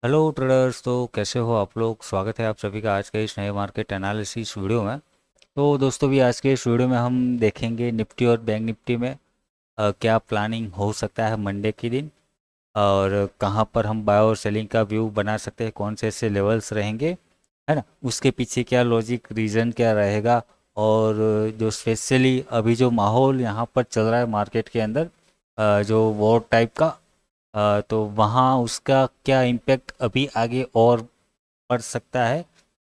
Hello traders. तो कैसे हो आप लोग? स्वागत है आप सभी का आज के इस नए मार्केट एनालिसिस वीडियो में। तो दोस्तों भी आज के इस वीडियो में हम देखेंगे निफ्टी और बैंक निफ्टी में क्या प्लानिंग हो सकता है मंडे के दिन, और कहाँ पर हम बाय और सेलिंग का व्यू बना सकते हैं, कौन से ऐसे लेवल्स रहेंगे, है ना, उसके पीछे क्या लॉजिक रीज़न क्या रहेगा। और जो स्पेशली अभी जो माहौल यहाँ पर चल रहा है मार्केट के अंदर, जो वॉर टाइप का, तो वहाँ उसका क्या इम्पैक्ट अभी आगे और पड़ सकता है,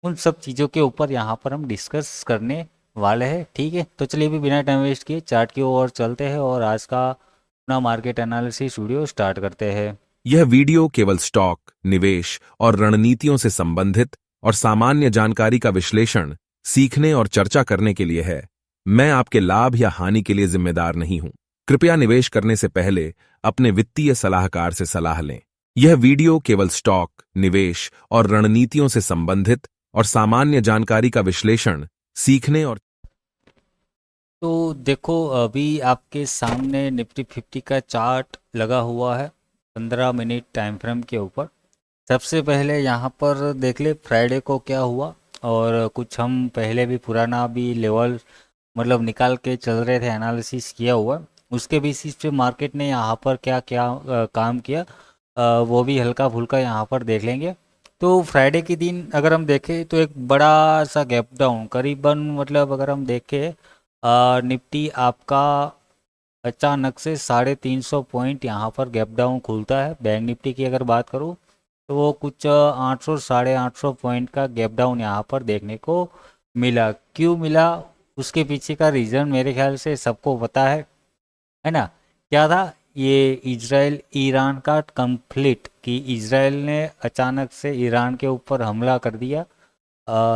उन सब चीज़ों के ऊपर यहाँ पर हम डिस्कस करने वाले हैं। ठीक है, तो चलिए अभी बिना टाइम वेस्ट किए चार्ट की ओर चलते हैं और आज का अपना मार्केट एनालिसिस वीडियो स्टार्ट करते हैं। यह वीडियो केवल स्टॉक, निवेश और रणनीतियों से संबंधित और सामान्य जानकारी का विश्लेषण, सीखने और चर्चा करने के लिए है। मैं आपके लाभ या हानि के लिए जिम्मेदार नहीं हूं। कृपया निवेश करने से पहले अपने वित्तीय सलाहकार से सलाह लें। यह वीडियो केवल स्टॉक, निवेश और रणनीतियों से संबंधित और सामान्य जानकारी का विश्लेषण, सीखने और तो देखो अभी आपके सामने निफ्टी 50 का चार्ट लगा हुआ है 15 मिनट टाइम फ्रेम के ऊपर। सबसे पहले यहाँ पर देख ले फ्राइडे को क्या हुआ, और कुछ हम पहले भी पुराना भी लेवल मतलब निकाल के चल रहे थे, एनालिसिस किया हुआ। उसके बेसिस पे मार्केट ने यहाँ पर क्या क्या काम किया, वो भी हल्का फुल्का यहाँ पर देख लेंगे। तो फ्राइडे के दिन अगर हम देखें तो एक बड़ा सा गैप डाउन करीबन, मतलब अगर हम देखें निफ्टी आपका अचानक से 350 पॉइंट यहाँ पर गैप डाउन खुलता है। बैंक निफ्टी की अगर बात करूँ तो वो कुछ 800 850 पॉइंट का गैप डाउन यहाँ पर देखने को मिला। क्यों मिला, उसके पीछे का रीज़न मेरे ख्याल से सबको पता है ना। क्या था ये? इजराइल ईरान का कंफ्लिक्ट, कि इजराइल ने अचानक से ईरान के ऊपर हमला कर दिया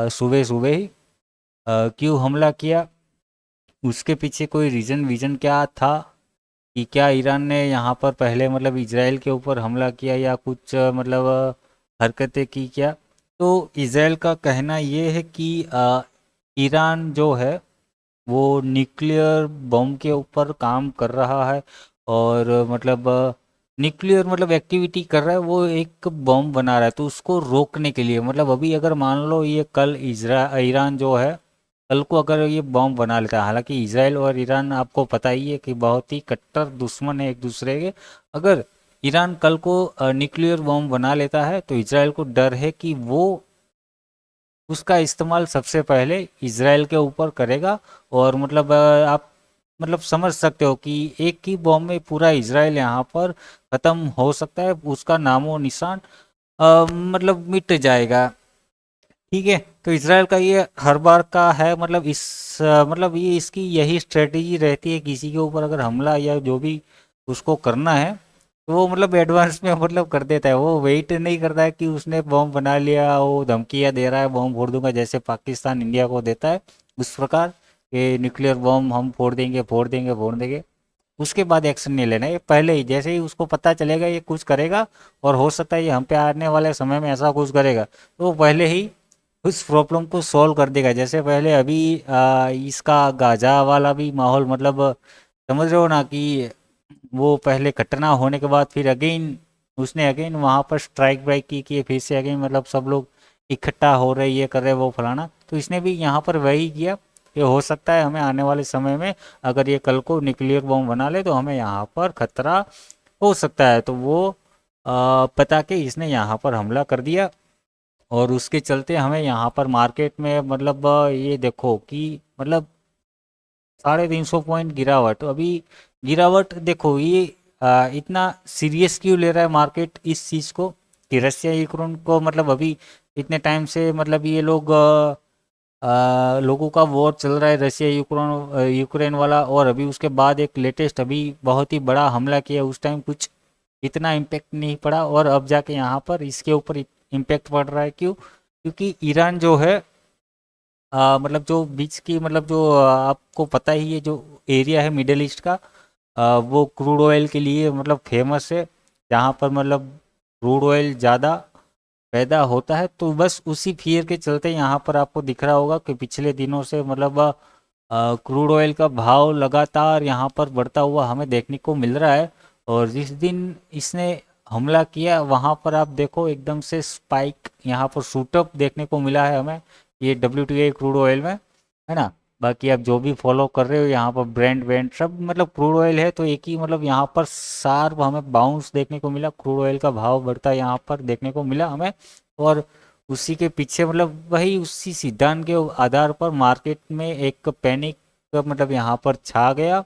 सुबह सुबह ही। क्यों हमला किया, उसके पीछे कोई रीज़न विजन क्या था, कि क्या ईरान ने यहाँ पर पहले मतलब इजराइल के ऊपर हमला किया या कुछ मतलब हरकतें की क्या। तो इजराइल का कहना ये है कि ईरान जो है वो न्यूक्लियर बम के ऊपर काम कर रहा है, और मतलब न्यूक्लियर मतलब एक्टिविटी कर रहा है, वो एक बम बना रहा है। तो उसको रोकने के लिए मतलब अभी अगर मान लो ये कल ईरान जो है, कल को अगर ये बॉम्ब बना लेता है, हालांकि इसराइल और ईरान आपको पता ही है कि बहुत ही कट्टर दुश्मन है एक दूसरे के। अगर ईरान कल को न्यूक्लियर बॉम्ब बना लेता है तो इसराइल को डर है कि वो उसका इस्तेमाल सबसे पहले इसराइल के ऊपर करेगा। और मतलब आप मतलब समझ सकते हो कि एक ही बॉम्ब में पूरा इसराइल यहाँ पर ख़त्म हो सकता है, उसका नामो निशान मतलब मिट जाएगा। ठीक है, तो इसराइल का ये हर बार का है, मतलब मतलब ये इसकी यही स्ट्रेटेजी रहती है, किसी के ऊपर अगर हमला या जो भी उसको करना है तो वो मतलब एडवांस में मतलब कर देता है। वो वेट नहीं करता है कि उसने बॉम्ब बना लिया, वो धमकियाँ दे रहा है बॉम्ब फोड़ दूंगा, जैसे पाकिस्तान इंडिया को देता है उस प्रकार के न्यूक्लियर बॉम्ब हम फोड़ देंगे फोड़ देंगे फोड़ देंगे। उसके बाद एक्शन नहीं लेना है, ये पहले ही जैसे ही उसको पता चलेगा ये कुछ करेगा और हो सकता है ये हम पे आने वाले समय में ऐसा कुछ करेगा, तो वो पहले ही उस प्रॉब्लम को सॉल्व कर देगा। जैसे पहले अभी इसका गाजा वाला भी माहौल, मतलब समझ रहे हो ना, कि वो पहले घटना होने के बाद फिर अगेन उसने अगेन वहाँ पर स्ट्राइक वाइक की कि फिर से अगेन मतलब सब लोग इकट्ठा हो रहे, ये कर रहे वो फलाना। तो इसने भी यहाँ पर वही किया। ये हो सकता है हमें आने वाले समय में अगर ये कल को न्यूक्लियर बॉम्ब बना ले तो हमें यहाँ पर खतरा हो सकता है। तो वो पता के इसने यहाँ पर हमला कर दिया, और उसके चलते हमें यहाँ पर मार्केट में मतलब ये देखो कि मतलब 350 पॉइंट गिरावट। तो अभी गिरावट देखो ये इतना सीरियस क्यों ले रहा है मार्केट इस चीज़ को, कि रशिया यूक्रेन को मतलब अभी इतने टाइम से मतलब ये लोग लोगों का वॉर चल रहा है रशिया यूक्रेन यूक्रेन वाला, और अभी उसके बाद एक लेटेस्ट अभी बहुत ही बड़ा हमला किया। उस टाइम कुछ इतना इम्पेक्ट नहीं पड़ा, और अब जाके यहाँ पर इसके ऊपर इम्पेक्ट पड़ रहा है। क्यों? क्योंकि ईरान जो है मतलब जो बीच की मतलब जो आपको पता ही है जो एरिया है मिडल ईस्ट का, वो क्रूड ऑयल के लिए मतलब फेमस है, जहाँ पर मतलब क्रूड ऑयल ज़्यादा पैदा होता है। तो बस उसी फियर के चलते यहाँ पर आपको दिख रहा होगा कि पिछले दिनों से मतलब क्रूड ऑयल का भाव लगातार यहाँ पर बढ़ता हुआ हमें देखने को मिल रहा है। और जिस दिन इसने हमला किया वहाँ पर आप देखो एकदम से स्पाइक यहाँ पर शूटअप देखने को मिला है हमें, ये WTI क्रूड ऑयल में, है ना। बाकी आप जो भी फॉलो कर रहे हो यहाँ पर ब्रांड ब्रांड सब मतलब क्रूड ऑयल है तो एक ही मतलब यहाँ पर शार्प हमें बाउंस देखने को मिला, क्रूड ऑयल का भाव बढ़ता यहाँ पर देखने को मिला हमें। और उसी के पीछे मतलब वही उसी सिद्धांत के आधार पर मार्केट में एक पैनिक मतलब यहाँ पर छा गया,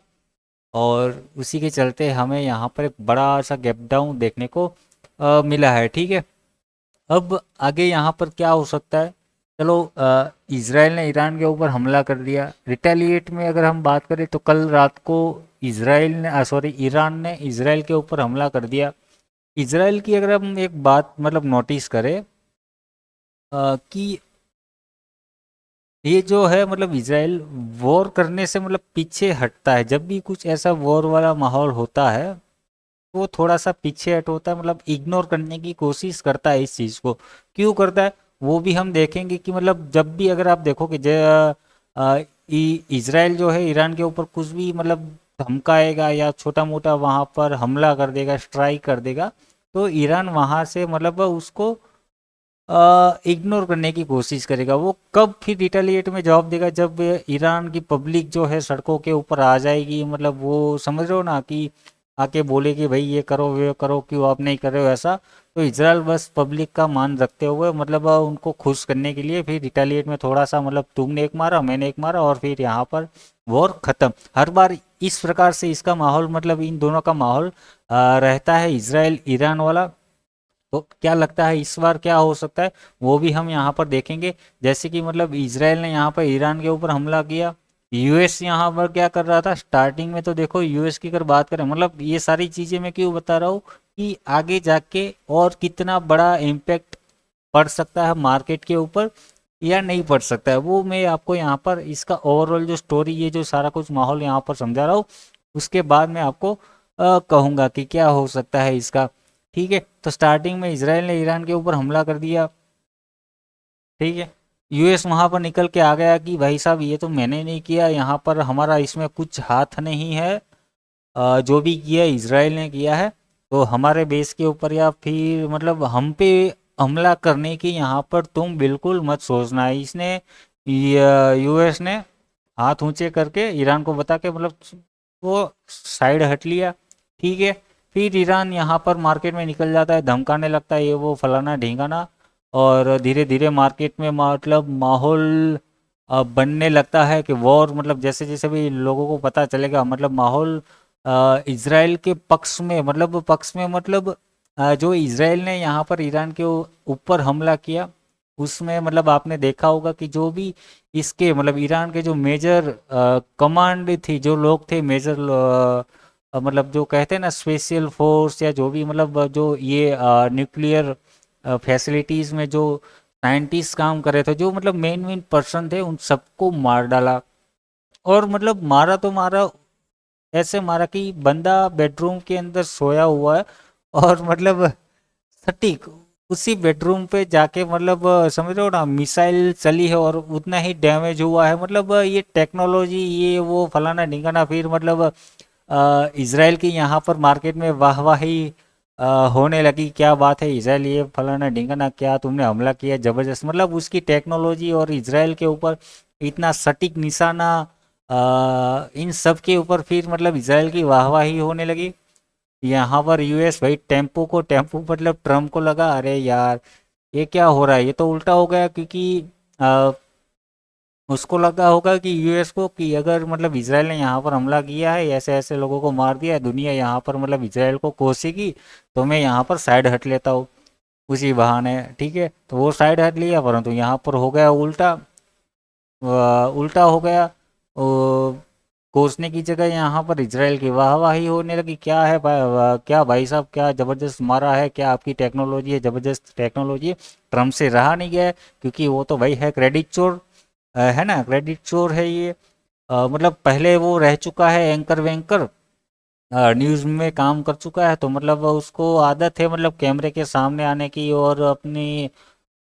और उसी के चलते हमें यहाँ पर एक बड़ा सा गैप डाउन देखने को मिला है। ठीक है, अब आगे यहाँ पर क्या हो सकता है। चलो, इसराइल ने ईरान के ऊपर हमला कर दिया, रिटेलिएट में अगर हम बात करें तो कल रात को इसराइल ने सॉरी ईरान ने इसराइल के ऊपर हमला कर दिया। इसराइल की अगर हम एक बात मतलब नोटिस करें कि ये जो है मतलब इसराइल वॉर करने से मतलब पीछे हटता है, जब भी कुछ ऐसा वॉर वाला माहौल होता है तो वो थोड़ा सा पीछे हट होता है, मतलब इग्नोर करने की कोशिश करता है इस चीज़ को। क्यों करता है वो भी हम देखेंगे कि मतलब जब भी अगर आप देखो कि इसराइल जो है ईरान के ऊपर कुछ भी मतलब धमकाएगा या छोटा मोटा वहाँ पर हमला कर देगा, स्ट्राइक कर देगा, तो ईरान वहाँ से मतलब उसको इग्नोर करने की कोशिश करेगा। वो कब फिर रिटेलिएट में जवाब देगा, जब ईरान की पब्लिक जो है सड़कों के ऊपर आ जाएगी, मतलब वो समझ रहे हो ना कि आके बोले कि भाई ये करो वे करो, क्यों आप नहीं कर रहे हो ऐसा। तो इजराइल बस पब्लिक का मान रखते हुए मतलब उनको खुश करने के लिए फिर रिटेलिएट में थोड़ा सा मतलब तुमने एक मारा मैंने एक मारा और फिर यहाँ पर वॉर खत्म। हर बार इस प्रकार से इसका माहौल मतलब इन दोनों का माहौल रहता है, इसराइल ईरान वाला। तो क्या लगता है इस बार क्या हो सकता है वो भी हम यहाँ पर देखेंगे। जैसे कि मतलब इसराइल ने यहाँ पर ईरान के ऊपर हमला किया, यूएस यहाँ पर क्या कर रहा था स्टार्टिंग में। तो देखो यूएस की अगर बात करें, मतलब ये सारी चीज़ें मैं क्यों बता रहा हूँ कि आगे जाके और कितना बड़ा इम्पैक्ट पड़ सकता है मार्केट के ऊपर या नहीं पड़ सकता है, वो मैं आपको यहाँ पर इसका ओवरऑल जो स्टोरी ये जो सारा कुछ माहौल यहाँ पर समझा रहा हूँ, उसके बाद मैं आपको कहूँगा कि क्या हो सकता है इसका। ठीक है, तो स्टार्टिंग में इसराइल ने ईरान के ऊपर हमला कर दिया। ठीक है, यूएस वहां पर निकल के आ गया कि भाई साहब ये तो मैंने नहीं किया, यहाँ पर हमारा इसमें कुछ हाथ नहीं है, जो भी किया इसराइल ने किया है। तो हमारे बेस के ऊपर या फिर मतलब हम पे हमला करने की यहाँ पर तुम बिल्कुल मत सोचना है। इसने यूएस ने हाथ ऊंचे करके ईरान को बता के मतलब वो साइड हट लिया। ठीक है, फिर ईरान यहाँ पर मार्केट में निकल जाता है, धमकाने लगता है ये वो फलाना ढींगाना, और धीरे धीरे मार्केट में मतलब माहौल बनने लगता है कि वॉर मतलब जैसे जैसे भी लोगों को पता चलेगा मतलब माहौल इजराइल के पक्ष में मतलब जो इजराइल ने यहाँ पर ईरान के ऊपर हमला किया उसमें मतलब आपने देखा होगा कि जो भी इसके मतलब ईरान के जो मेजर कमांड थी, जो लोग थे मेजर मतलब जो कहते हैं ना स्पेशल फोर्स या जो भी मतलब जो ये न्यूक्लियर फैसिलिटीज़ में जो साइंटिस्ट काम कर रहे थे, जो मतलब मेन मेन पर्सन थे, उन सबको मार डाला। और मतलब मारा तो मारा, ऐसे मारा कि बंदा बेडरूम के अंदर सोया हुआ है और मतलब सटीक उसी बेडरूम पे जाके मतलब समझ रहे हो ना मिसाइल चली है और उतना ही डैमेज हुआ है। मतलब ये टेक्नोलॉजी ये वो फलाना ढिंगाना, फिर मतलब इसराइल की यहाँ पर मार्केट में वाहवाही होने लगी, क्या बात है इसराइल ये फलाना ढिंगाना क्या तुमने हमला किया जबरदस्त, मतलब उसकी टेक्नोलॉजी और इसराइल के ऊपर इतना सटीक निशाना इन सब के ऊपर फिर मतलब इसराइल की वाहवाही होने लगी। यहाँ पर यूएस भाई टेम्पो मतलब ट्रम्प को लगा अरे यार ये क्या हो रहा है, ये तो उल्टा हो गया, क्योंकि अ, उसको लगा होगा कि यूएस को कि अगर मतलब इसराइल ने यहाँ पर हमला किया है, ऐसे ऐसे लोगों को मार दिया है, दुनिया यहाँ पर मतलब इसराइल को कोसेगी, तो मैं यहाँ पर साइड हट लेता हूँ उसी बहाने। ठीक है, तो वो साइड हट लिया, परंतु यहाँ पर हो गया उल्टा। उल्टा हो गया, कोसने की जगह यहाँ पर इजराइल की वाहवाही होने लगी। क्या है भाई क्या भाई साहब क्या ज़बरदस्त मारा है, क्या आपकी टेक्नोलॉजी है, ज़बरदस्त टेक्नोलॉजी है। ट्रम्प से रहा नहीं गया है, क्योंकि वो तो भाई है क्रेडिट चोर, है ना, क्रेडिट चोर है ये। मतलब पहले वो रह चुका है एंकर वैंकर, न्यूज़ में काम कर चुका है, तो मतलब उसको आदत है मतलब कैमरे के सामने आने की और अपनी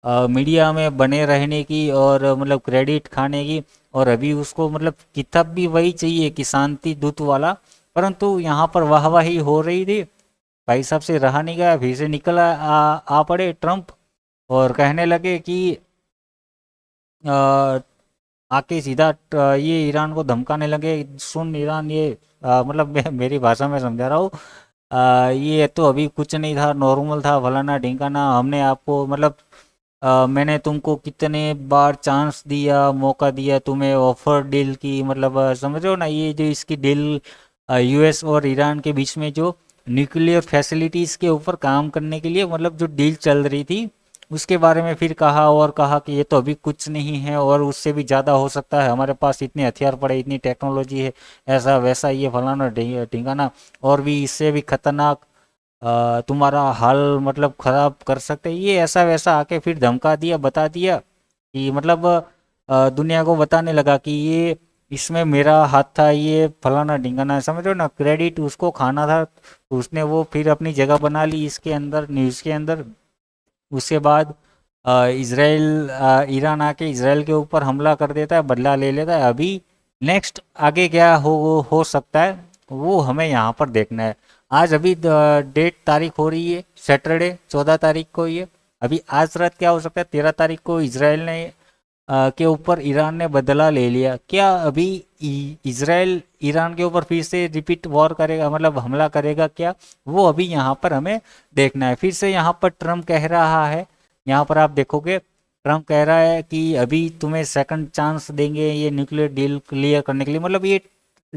मीडिया में बने रहने की और मतलब क्रेडिट खाने की। और अभी उसको मतलब किताब भी वही चाहिए कि शांति दूत वाला, परंतु यहाँ पर वाहवाही हो रही थी भाई साहब से रहा नहीं गया, फिर से निकल आ पड़े ट्रम्प और कहने लगे कि अ, आके सीधा ये ईरान को धमकाने लगे, सुन ईरान ये मतलब मेरी भाषा में समझा रहा हूँ। ये तो अभी कुछ नहीं था, नॉर्मल था, फलाना ढिंकाना, हमने आपको मतलब मैंने तुमको कितने बार चांस दिया, मौका दिया, तुम्हें ऑफर डील की, मतलब समझ रहे हो ना, ये जो इसकी डील यूएस और ईरान के बीच में जो न्यूक्लियर फैसिलिटीज़ के ऊपर काम करने के लिए मतलब जो डील चल रही थी, उसके बारे में फिर कहा और कहा कि ये तो अभी कुछ नहीं है और उससे भी ज़्यादा हो सकता है, हमारे पास इतने हथियार पड़े, इतनी टेक्नोलॉजी है, ऐसा वैसा, ये फलाना ढिंगाना, और भी इससे भी खतरनाक तुम्हारा हाल मतलब खराब कर सकते हैं, ये ऐसा वैसा आके फिर धमका दिया, बता दिया कि मतलब दुनिया को बताने लगा कि ये इसमें मेरा हाथ था, ये फलाना ढिंगाना, समझ रहे हो ना, क्रेडिट उसको खाना था, तो उसने वो फिर अपनी जगह बना ली इसके अंदर, न्यूज़ के अंदर। उसके बाद इसराइल ईरान आके इसराइल के ऊपर हमला कर देता है, बदला ले लेता है। अभी नेक्स्ट आगे क्या हो सकता है वो हमें यहाँ पर देखना है। आज अभी डेट तारीख हो रही है सैटरडे 14 तारीख को, ये अभी आज रात क्या हो सकता है, 13 तारीख को इसराइल ने के ऊपर ईरान ने बदला ले लिया, क्या अभी इसराइल ईरान के ऊपर फिर से रिपीट वॉर करेगा, मतलब हमला करेगा क्या, वो अभी यहाँ पर हमें देखना है। फिर से यहाँ पर ट्रम्प कह रहा है, यहाँ पर आप देखोगे ट्रम्प कह रहा है कि अभी तुम्हें सेकंड चांस देंगे ये न्यूक्लियर डील क्लियर करने के लिए, मतलब ये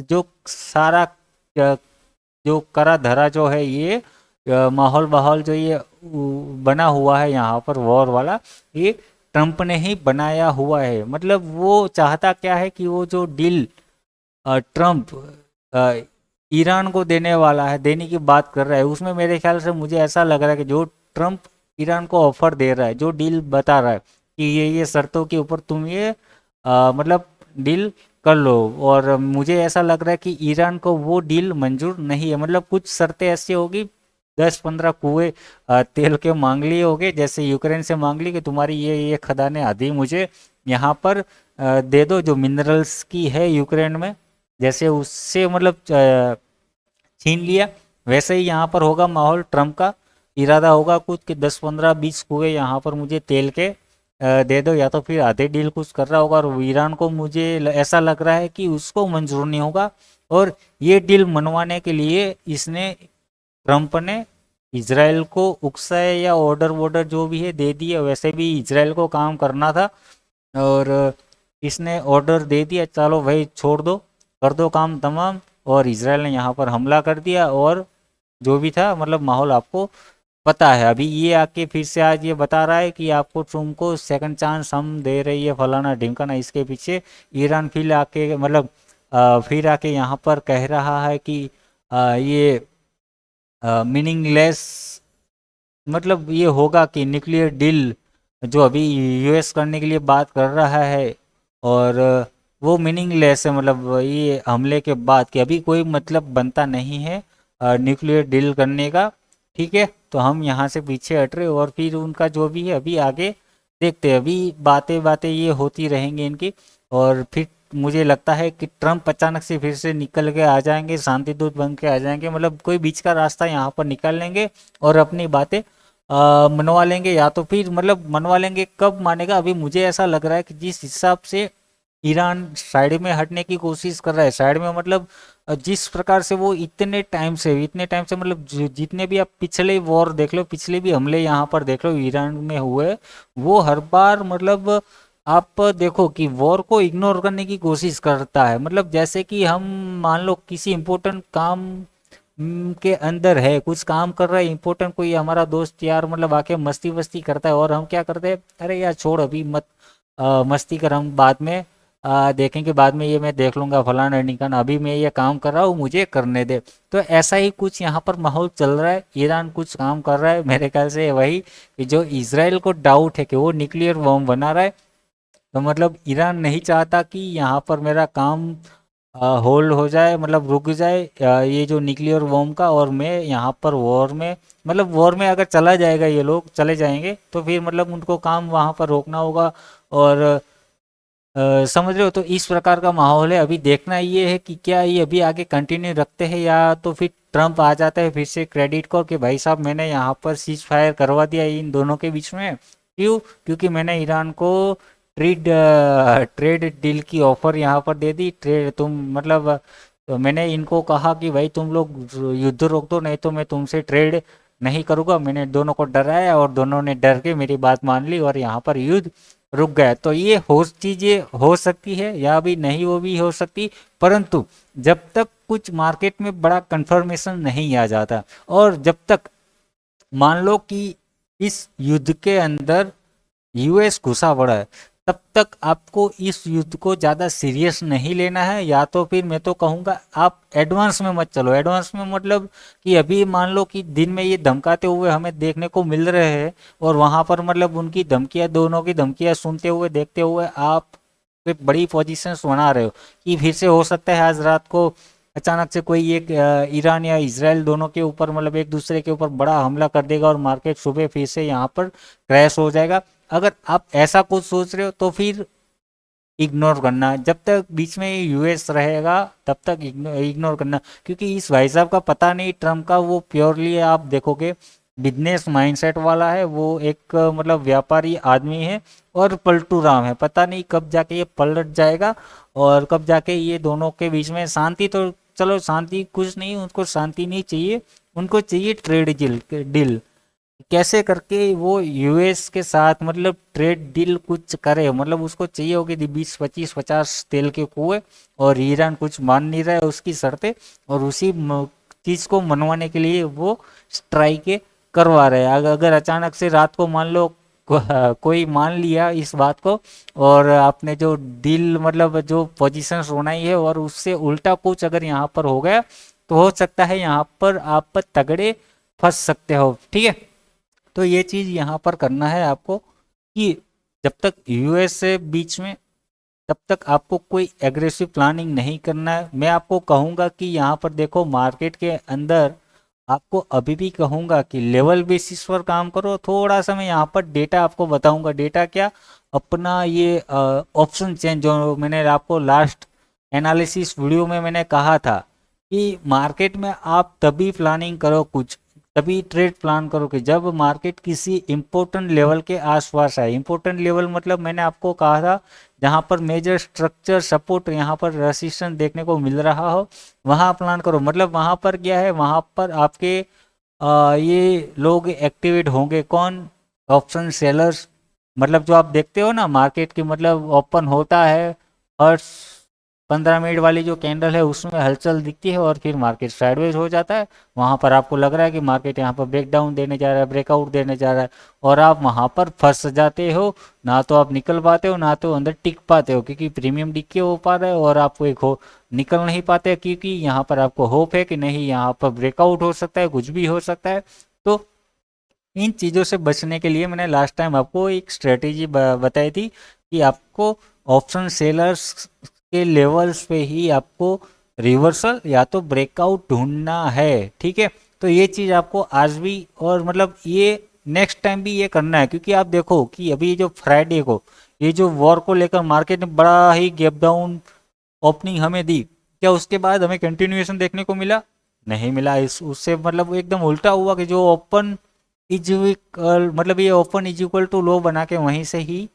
जो सारा जो करा धरा जो है, ये माहौल माहौल जो ये बना हुआ है यहाँ पर वॉर वाला, ये ट्रम्प ने ही बनाया हुआ है। मतलब वो चाहता क्या है कि वो जो डील ट्रम्प अ, ईरान को देने वाला है, देने की बात कर रहा है, उसमें मेरे ख्याल से मुझे ऐसा लग रहा है कि जो ट्रम्प ईरान को ऑफर दे रहा है, जो डील बता रहा है कि ये शर्तों के ऊपर तुम ये मतलब डील कर लो, और मुझे ऐसा लग रहा है कि ईरान को वो डील मंजूर नहीं है। मतलब कुछ शर्तें ऐसी होगी, 10-15 कुएं तेल के मांग लिए होगे, जैसे यूक्रेन से मांग ली कि तुम्हारी ये खदानें आधी मुझे यहाँ पर दे दो, जो मिनरल्स की है यूक्रेन में, जैसे उससे मतलब छीन लिया, वैसे ही यहाँ पर होगा माहौल। ट्रम्प का इरादा होगा कुछ कि 10-15-20 कुएं यहाँ पर मुझे तेल के दे दो, या तो फिर आधे डील कुछ कर रहा होगा, और ईरान को मुझे ऐसा लग रहा है कि उसको मंजूर नहीं होगा, और ये डील मनवाने के लिए इसने ट्रम्प ने इसराइल को उकसाए या ऑर्डर वॉर्डर जो भी है दे दिया, वैसे भी इसराइल को काम करना था, और इसने ऑर्डर दे दिया चलो भाई छोड़ दो, कर दो काम तमाम, और इसराइल ने यहाँ पर हमला कर दिया, और जो भी था मतलब माहौल आपको पता है। अभी ये आके फिर से आज ये बता रहा है कि आपको तुमको सेकंड चांस हम दे रही है, फलाना ढिमकाना, इसके पीछे ईरान फिर आके मतलब फिर आके यहाँ पर कह रहा है कि ये मीनिंगलेस, मतलब ये होगा कि न्यूक्लियर डील जो अभी यूएस करने के लिए बात कर रहा है, और वो मीनिंगलेस है, मतलब ये हमले के बाद कि अभी कोई मतलब बनता नहीं है न्यूक्लियर डील करने का। ठीक है, तो हम यहाँ से पीछे हट रहे, और फिर उनका जो भी है अभी आगे देखते हैं, अभी बातें बातें ये होती रहेंगी इनकी, और फिर मुझे लगता है कि ट्रम्प अचानक से फिर से निकल के आ जाएंगे, शांति दूत बन के आ जाएंगे, मतलब कोई बीच का रास्ता यहाँ पर निकाल लेंगे और अपनी बातें मनवा लेंगे, या तो फिर मतलब मनवा लेंगे, कब मानेगा, अभी मुझे ऐसा लग रहा है कि जिस हिसाब से ईरान साइड में हटने की कोशिश कर रहा है, साइड में मतलब जिस प्रकार से वो इतने टाइम से मतलब जितने भी आप पिछले वॉर देख लो, पिछले भी हमले यहाँ पर देख लो ईरान में हुए, वो हर बार मतलब आप देखो कि वॉर को इग्नोर करने की कोशिश करता है। मतलब जैसे कि हम मान लो किसी इम्पोर्टेंट काम के अंदर है, कुछ काम कर रहा है इंपॉर्टेंट, कोई हमारा दोस्त यार मतलब आके मस्ती वस्ती करता है, और हम क्या करते हैं, अरे यार छोड़ अभी मत मस्ती कर, हम बाद में देखेंगे, बाद में ये मैं देख लूंगा फलाना ढिमकाना, अभी मैं ये काम कर रहा हूँ मुझे करने दे। तो ऐसा ही कुछ यहाँ पर माहौल चल रहा है, ईरान कुछ काम कर रहा है मेरे ख्याल से वही कि जो इसराइल को डाउट है कि वो न्यूक्लियर बम बना रहा है, तो मतलब ईरान नहीं चाहता कि यहाँ पर मेरा काम होल्ड हो जाए, मतलब रुक जाए ये जो न्यूक्लियर बॉम्ब का, और मैं यहाँ पर वॉर में, मतलब वॉर में अगर चला जाएगा, ये लोग चले जाएंगे, तो फिर मतलब उनको काम वहाँ पर रोकना होगा, और समझ रहे हो? तो इस प्रकार का माहौल है। अभी देखना ये है कि क्या ये अभी आगे कंटिन्यू रखते हैं या तो फिर ट्रम्प आ जाता है फिर से क्रेडिट को कि भाई साहब मैंने यहाँ पर सीज फायर करवा दिया इन दोनों के बीच में। क्यों? क्योंकि मैंने ईरान को ट्रेड ट्रेड डील की ऑफर यहाँ पर दे दी। ट्रेड तुम मतलब मैंने इनको कहा कि भाई तुम लोग युद्ध रोक दो नहीं तो मैं तुमसे ट्रेड नहीं करूँगा। मैंने दोनों को डराया और दोनों ने डर के मेरी बात मान ली और यहाँ पर युद्ध रुक गया। तो ये हो चीजें हो सकती है या भी नहीं वो भी हो सकती, परंतु जब तक कुछ मार्केट में बड़ा कंफर्मेशन नहीं आ जाता और जब तक मान लो कि इस युद्ध के अंदर यूएस घुसा पड़ा है तब तक आपको इस युद्ध को ज़्यादा सीरियस नहीं लेना है। या तो फिर मैं तो कहूँगा आप एडवांस में मत चलो। एडवांस में मतलब कि अभी मान लो कि दिन में ये धमकाते हुए हमें देखने को मिल रहे हैं और वहाँ पर मतलब उनकी धमकियाँ दोनों की धमकियाँ सुनते हुए देखते हुए आप एक बड़ी पोजीशंस बना रहे हो कि फिर से हो सकता है आज रात को अचानक से कोई एक ईरान या इजराइल दोनों के ऊपर मतलब एक दूसरे के ऊपर बड़ा हमला कर देगा और मार्केट सुबह फिर से यहाँ पर क्रैश हो जाएगा। अगर आप ऐसा कुछ सोच रहे हो तो फिर इग्नोर करना। जब तक बीच में यूएस रहेगा तब तक इग्नोर करना, क्योंकि इस भाई साहब का पता नहीं ट्रम्प का वो प्योरली आप देखोगे बिजनेस माइंडसेट वाला है। वो एक मतलब व्यापारी आदमी है और पलटू राम है। पता नहीं कब जाके ये पलट जाएगा और कब जाके ये दोनों के बीच में शांति, तो चलो शांति कुछ नहीं, उनको शांति नहीं चाहिए, उनको चाहिए ट्रेड डील डील। कैसे करके वो यूएस के साथ मतलब ट्रेड डील कुछ करे, मतलब उसको चाहिए होगी 20 25 50 तेल के कुएं और ईरान कुछ मान नहीं रहा है उसकी शर्तें और उसी चीज को मनवाने के लिए वो स्ट्राइक करवा रहे हैं। अगर अचानक से रात को मान लो कोई मान लिया इस बात को और आपने जो डील मतलब जो पोजीशंस बनाई है और उससे उल्टा कुछ अगर यहाँ पर हो गया तो हो सकता है यहाँ पर आप तगड़े फंस सकते हो। ठीक है, तो ये चीज यहाँ पर करना है आपको कि जब तक यूएस से बीच में तब तक आपको कोई एग्रेसिव प्लानिंग नहीं करना है। मैं आपको कहूँगा कि यहाँ पर देखो मार्केट के अंदर आपको अभी भी कहूँगा कि लेवल बेसिस पर काम करो। थोड़ा सा मैं यहाँ पर डेटा आपको बताऊँगा। डेटा क्या? अपना ये ऑप्शन चेंज जो मैंने आपको लास्ट एनालिसिस वीडियो में मैंने कहा था कि मार्केट में आप तभी प्लानिंग करो कुछ, तभी ट्रेड प्लान करो कि जब मार्केट किसी इंपॉर्टेंट लेवल के आसपास है। इंपॉर्टेंट लेवल मतलब मैंने आपको कहा था जहाँ पर मेजर स्ट्रक्चर सपोर्ट यहाँ पर रेसिस्टेंस देखने को मिल रहा हो वहाँ प्लान करो। मतलब वहाँ पर क्या है, वहाँ पर आपके ये लोग एक्टिवेट होंगे। कौन? Option sellers. मतलब जो आप देखते हो ना मार्केट की मतलब ओपन होता है हर 15 मिनट वाली जो कैंडल है उसमें हलचल दिखती है और फिर मार्केट साइडवेज हो जाता है। वहां पर आपको लग रहा है कि मार्केट यहाँ पर ब्रेकडाउन देने जा रहा है, ब्रेकआउट देने जा रहा है और आप वहां पर फंस जाते हो। ना तो आप निकल पाते हो ना तो अंदर टिक पाते हो क्योंकि प्रीमियम डिक्के हो पा रहा है और आपको एक हो निकल नहीं पाते क्योंकि यहाँ पर आपको होप है कि नहीं यहाँ पर ब्रेकआउट हो सकता है, कुछ भी हो सकता है। तो इन चीज़ों से बचने के लिए मैंने लास्ट टाइम आपको एक स्ट्रेटेजी बताई थी कि आपको ऑप्शन सेलर्स के लेवल्स पे ही आपको रिवर्सल या तो ब्रेकआउट ढूंढना है। ठीक है, तो ये चीज़ आपको आज भी और मतलब ये नेक्स्ट टाइम भी ये करना है क्योंकि आप देखो कि अभी जो फ्राइडे को ये जो वॉर को लेकर मार्केट ने बड़ा ही गैप डाउन ओपनिंग हमें दी। क्या उसके बाद हमें कंटिन्यूएशन देखने को मिला? नहीं मिला। इस उससे मतलब एकदम उल्टा हुआ कि जो ओपन इज इक्वल मतलब ये open is equal to low बना के वहीं से ही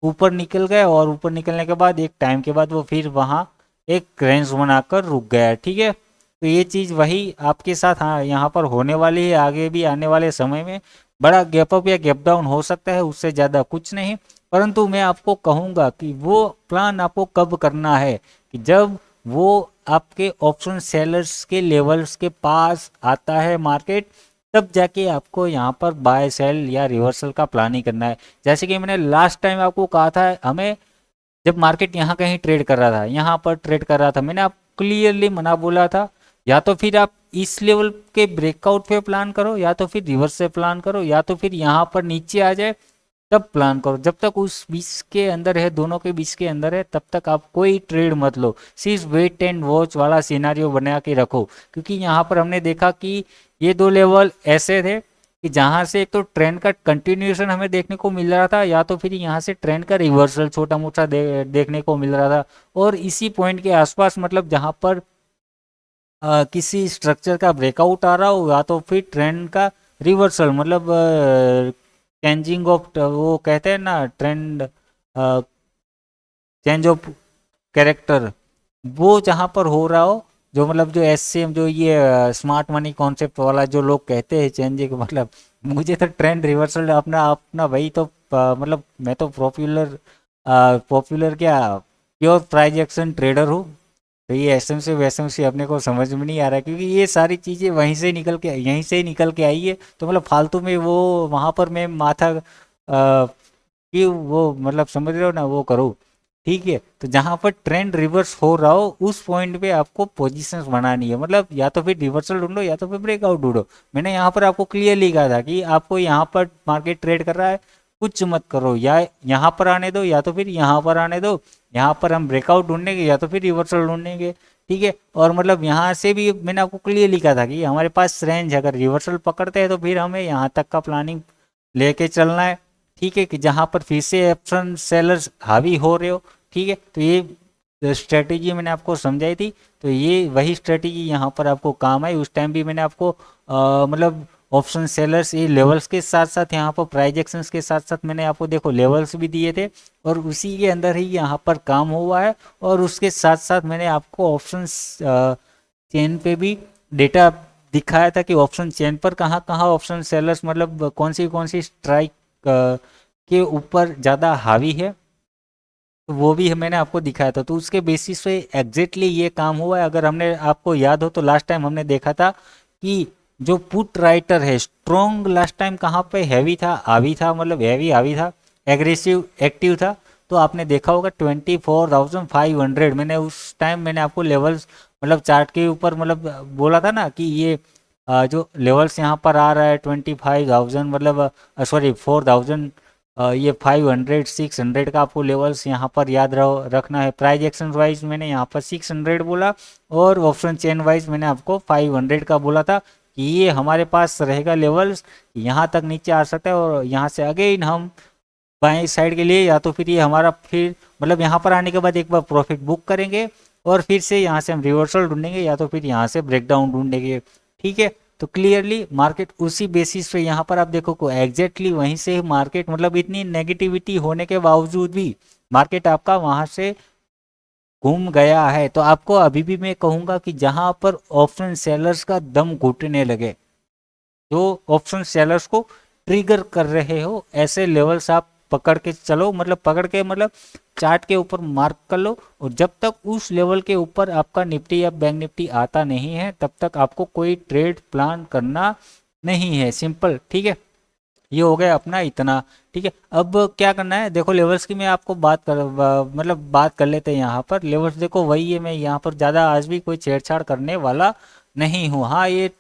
ऊपर निकल गए और ऊपर निकलने के बाद एक टाइम के बाद वो फिर वहाँ एक रेंज बनाकर रुक गया। ठीक है, तो ये चीज़ वही आपके साथ हाँ यहाँ पर होने वाली है। आगे भी आने वाले समय में बड़ा गैप अप या गैप डाउन हो सकता है, उससे ज़्यादा कुछ नहीं। परंतु मैं आपको कहूँगा कि वो प्लान आपको कब करना है कि जब वो आपके ऑप्शन सेलर्स के लेवल्स के पास आता है मार्केट, तब जाके आपको यहाँ पर बाय सेल या रिवर्सल का प्लानिंग करना है। जैसे कि मैंने लास्ट टाइम आपको कहा था, हमें जब मार्केट यहाँ कहीं ट्रेड कर रहा था, यहाँ पर ट्रेड कर रहा था, मैंने आप क्लियरली मना बोला था या तो फिर आप इस लेवल के ब्रेकआउट पे प्लान करो या तो फिर रिवर्स से प्लान करो या तो फिर यहाँ पर नीचे आ जाए तब प्लान करो। जब तक उस बीच के अंदर है, दोनों के बीच के अंदर है, तब तक आप कोई ट्रेड मत लो। सिर्फ वेट एंड वॉच वाला सिनारियो बना के रखो क्योंकि यहाँ पर हमने देखा कि ये दो लेवल ऐसे थे कि जहाँ से एक तो ट्रेंड का कंटिन्यूएशन हमें देखने को मिल रहा था, या तो फिर यहाँ से ट्रेंड का रिवर्सल छोटा मोटा देखने को मिल रहा था। और इसी पॉइंट के आसपास मतलब जहाँ पर किसी स्ट्रक्चर का ब्रेकआउट आ रहा हो, या तो फिर ट्रेंड का रिवर्सल, मतलब चेंजिंग ऑफ, वो कहते हैं ना ट्रेंड, चेंज ऑफ कैरेक्टर, वो जहाँ पर हो रहा हो, जो मतलब जो एससीएम, जो ये स्मार्ट मनी कॉन्सेप्ट वाला जो लोग कहते हैं चेंजिंग, मतलब मुझे तो ट्रेंड रिवर्सल अपना अपना वही तो मतलब मैं तो पॉपुलर पॉपुलर क्या, प्योर प्राइज एक्शन ट्रेडर हूँ। तो ये एसएम से वैसम से अपने को समझ में नहीं आ रहा है, क्योंकि ये सारी चीज़ें वहीं से निकल के, यहीं से ही निकल के आई है। तो मतलब फालतू में वो वहाँ पर मैं माथा कि वो मतलब समझ रहे हो ना, वो करो। ठीक है, तो जहां पर ट्रेंड रिवर्स हो रहा हो उस पॉइंट पे आपको पोजीशंस बनानी है, मतलब या तो फिर रिवर्सल ढूंढो या तो फिर ब्रेकआउट ढूंढो। मैंने यहाँ पर आपको क्लियरली कहा था कि आपको यहाँ पर मार्केट ट्रेड कर रहा है, कुछ मत करो, या यहाँ पर आने दो या तो फिर यहाँ पर आने दो। यहाँ पर हम ब्रेकआउट ढूंढेंगे या तो फिर रिवर्सल ढूंढेंगे। ठीक है, और मतलब यहाँ से भी मैंने आपको क्लियरली कहा था कि हमारे पास रेंज, अगर रिवर्सल पकड़ते हैं तो फिर हमें यहाँ तक का प्लानिंग लेके चलना है। ठीक है, कि जहां पर फिर से ऑप्शन सेलर्स हावी हो रहे हो। ठीक है, तो ये स्ट्रेटेजी मैंने आपको समझाई थी। तो ये वही स्ट्रेटेजी यहाँ पर आपको काम आई। उस टाइम भी मैंने आपको मतलब ऑप्शन सेलर्स ये लेवल्स के साथ साथ यहाँ पर प्राइज एक्शंस के साथ साथ मैंने आपको देखो लेवल्स भी दिए थे, और उसी के अंदर ही यहाँ पर काम हुआ है। और उसके साथ साथ मैंने आपको ऑप्शन चेन पे भी डेटा दिखाया था कि ऑप्शन चेन पर कहाँ कहाँ ऑप्शन सेलर्स मतलब कौन सी स्ट्राइक के ऊपर ज़्यादा हावी है। तो वो भी मैंने आपको दिखाया था, तो उसके बेसिस पे एग्जैक्टली ये काम हुआ है। अगर हमने, आपको याद हो तो लास्ट टाइम हमने देखा था कि जो पुट राइटर है स्ट्रॉन्ग लास्ट टाइम कहाँ पे हैवी था, हावी था, मतलब हैवी हावी था, एग्रेसिव एक्टिव था। तो आपने देखा होगा 24,500, मैंने उस टाइम मैंने आपको लेवल्स मतलब चार्ट के ऊपर मतलब बोला था ना कि ये जो लेवल्स यहाँ पर आ रहा है 25,000 मतलब सॉरी 4,000, ये 500 600 का आपको लेवल्स यहाँ पर याद रखना है। प्राइज एक्शन वाइज मैंने यहाँ पर 600 बोला, और ऑप्शन चेन वाइज मैंने आपको 500 का बोला था कि ये हमारे पास रहेगा लेवल्स, यहाँ तक नीचे आ सकता है, और यहाँ से अगेन हम बाएं साइड के लिए, या तो फिर ये हमारा फिर मतलब यहाँ पर आने के बाद एक बार प्रॉफिट बुक करेंगे, और फिर से यहाँ से हम रिवर्सल ढूंढेंगे या तो फिर यहाँ से ब्रेकडाउन ढूंढेंगे। ठीक है, तो क्लियरली मार्केट उसी बेसिस पे यहाँ पर आप देखो को एग्जैक्टली वहीं से मार्केट मतलब इतनी नेगेटिविटी होने के बावजूद भी मार्केट आपका वहां से घूम गया है। तो आपको अभी भी मैं कहूंगा कि जहां पर ऑप्शन सेलर्स का दम घुटने लगे, जो ऑप्शन सेलर्स को ट्रिगर कर रहे हो, ऐसे लेवल्स आप पकड़ के चलो, मतलब पकड़ के मतलब चार्ट के ऊपर मार्क कर लो। और जब तक उस लेवल के ऊपर आपका निफ्टी या बैंक निफ्टी आता नहीं है तब तक आपको कोई ट्रेड प्लान करना नहीं है, सिंपल। ठीक है, ये हो गया अपना इतना। ठीक है, अब क्या करना है, देखो लेवल्स की मैं आपको मतलब बात कर लेते हैं। यहाँ पर लेवल्स देखो वही है, मैं यहाँ पर ज़्यादा आज भी कोई छेड़छाड़ करने वाला नहीं हूँ। हाँ, ये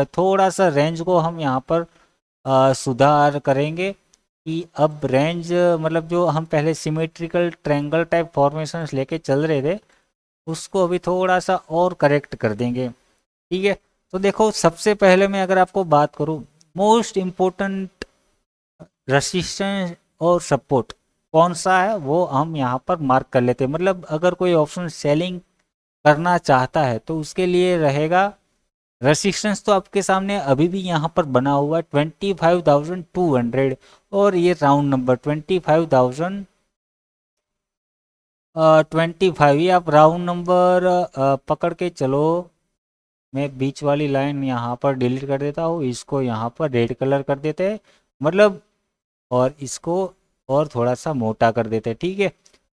थोड़ा सा रेंज को हम यहाँ पर सुधार करेंगे कि अब रेंज मतलब जो हम पहले सिमेट्रिकल ट्रायंगल टाइप फॉर्मेशंस लेके चल रहे थे उसको अभी थोड़ा सा और करेक्ट कर देंगे। ठीक है, तो देखो सबसे पहले मैं अगर आपको बात करूँ, मोस्ट इम्पोर्टेंट रेसिस्टेंस और सपोर्ट कौन सा है वो हम यहाँ पर मार्क कर लेते हैं। मतलब अगर कोई ऑप्शन सेलिंग करना चाहता है तो उसके लिए रहेगा रेसिस्टेंस, तो आपके सामने अभी भी यहाँ पर बना हुआ है 25,200, और ये राउंड नंबर 25,025, ये आप राउंड नंबर पकड़ के चलो। मैं बीच वाली लाइन यहाँ पर डिलीट कर देता हूँ, इसको यहाँ पर रेड कलर कर देते हैं, मतलब, और इसको और थोड़ा सा मोटा कर देते हैं। ठीक है,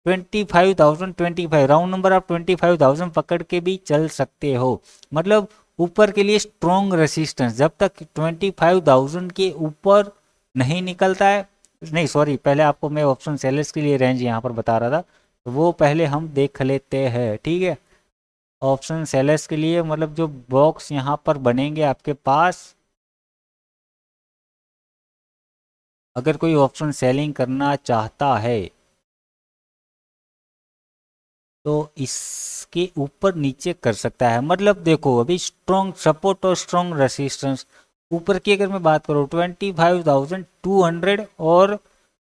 25,025 राउंड नंबर, आप 25,000 पकड़ के भी चल सकते हो। मतलब ऊपर के लिए स्ट्रॉन्ग रेसिस्टेंस जब तक 25,000 के ऊपर नहीं निकलता है, नहीं सॉरी, पहले आपको मैं ऑप्शन सेलर्स के लिए रेंज यहाँ पर बता रहा था, तो वो पहले हम देख लेते हैं। ठीक है, ऑप्शन सेलर्स के लिए मतलब जो बॉक्स यहाँ पर बनेंगे आपके पास, अगर कोई ऑप्शन सेलिंग करना चाहता है तो इसके ऊपर नीचे कर सकता है। मतलब देखो अभी स्ट्रॉन्ग सपोर्ट और स्ट्रॉन्ग रेसिस्टेंस ऊपर की अगर मैं बात करूँ 25,200 और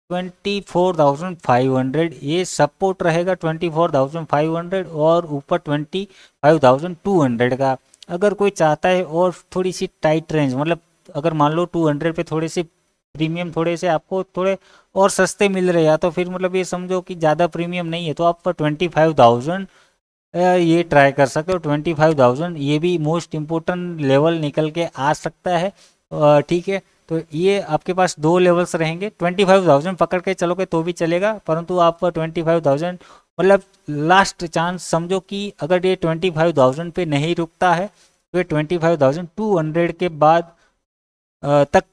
24,500, ये सपोर्ट रहेगा 24,500 और ऊपर 25,200 का। अगर कोई चाहता है और थोड़ी सी टाइट रेंज, मतलब अगर मान लो 200 पे थोड़े से प्रीमियम, थोड़े से आपको थोड़े और सस्ते मिल रहे हैं, या तो फिर मतलब ये समझो कि ज़्यादा प्रीमियम नहीं है, तो आप 25,000 ये ट्राई कर सकते हो। 25,000 ये भी मोस्ट इम्पोर्टेंट लेवल निकल के आ सकता है। ठीक है, तो ये आपके पास दो लेवल्स रहेंगे। 25,000 पकड़ के चलोगे तो भी चलेगा, परंतु आप 25,000 मतलब लास्ट चांस समझो कि अगर ये 25,000 पे नहीं रुकता है तो ये 25,200 के बाद तक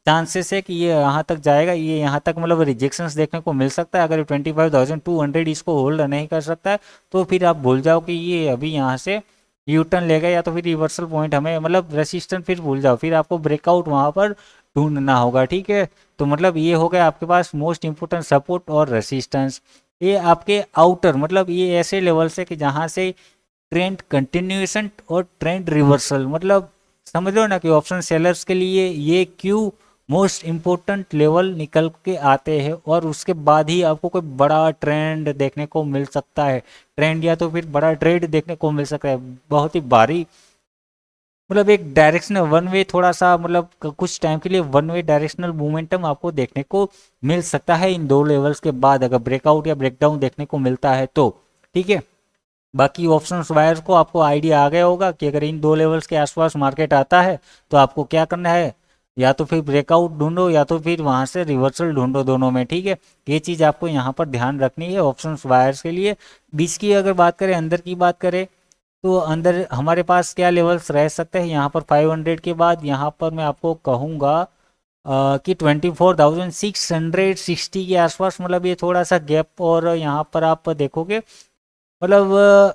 चांसेस है कि ये यहाँ तक जाएगा, ये यहाँ तक मतलब रिजेक्शंस देखने को मिल सकता है। अगर 25,200 इसको होल्ड नहीं कर सकता है तो फिर आप भूल जाओ कि ये अभी यहाँ से यू टर्न लेगा, या तो फिर रिवर्सल पॉइंट हमें मतलब रेसिस्टेंस फिर भूल जाओ, फिर आपको ब्रेकआउट वहाँ पर ढूंढना होगा। ठीक है, तो मतलब ये हो गया आपके पास मोस्ट इंपोर्टेंट सपोर्ट और रेसिस्टेंस। ये आपके आउटर मतलब ये ऐसे लेवल्स है कि जहाँ से ट्रेंड कंटिन्यूएशन और ट्रेंड रिवर्सल, मतलब समझ लो ना कि ऑप्शन सेलर्स के लिए ये क्यों मोस्ट इम्पोर्टेंट लेवल निकल के आते हैं, और उसके बाद ही आपको कोई बड़ा ट्रेंड देखने को मिल सकता है। ट्रेंड या तो फिर बड़ा ट्रेड देखने को मिल सकता है, बहुत ही भारी मतलब एक डायरेक्शनल वन वे, थोड़ा सा मतलब कुछ टाइम के लिए वन वे डायरेक्शनल मोमेंटम आपको देखने को मिल सकता है इन दो लेवल्स के बाद, अगर ब्रेकआउट या ब्रेकडाउन देखने को मिलता है तो। ठीक है, बाकी ऑप्शंस वायर्स को आपको आइडिया आ गया होगा कि अगर इन दो लेवल्स के आसपास मार्केट आता है तो आपको क्या करना है, या तो फिर ब्रेकआउट ढूंढो या तो फिर वहां से रिवर्सल ढूंढो, दोनों में। ठीक है, ये चीज़ आपको यहाँ पर ध्यान रखनी है ऑप्शंस वायर्स के लिए। बीच की अगर बात करें, अंदर की बात करें, तो अंदर हमारे पास क्या लेवल्स रह सकते हैं यहाँ पर 500 के बाद। यहाँ पर मैं आपको कहूँगा कि 24,660 के आसपास, मतलब ये थोड़ा सा गैप, और यहाँ पर आप देखोगे मतलब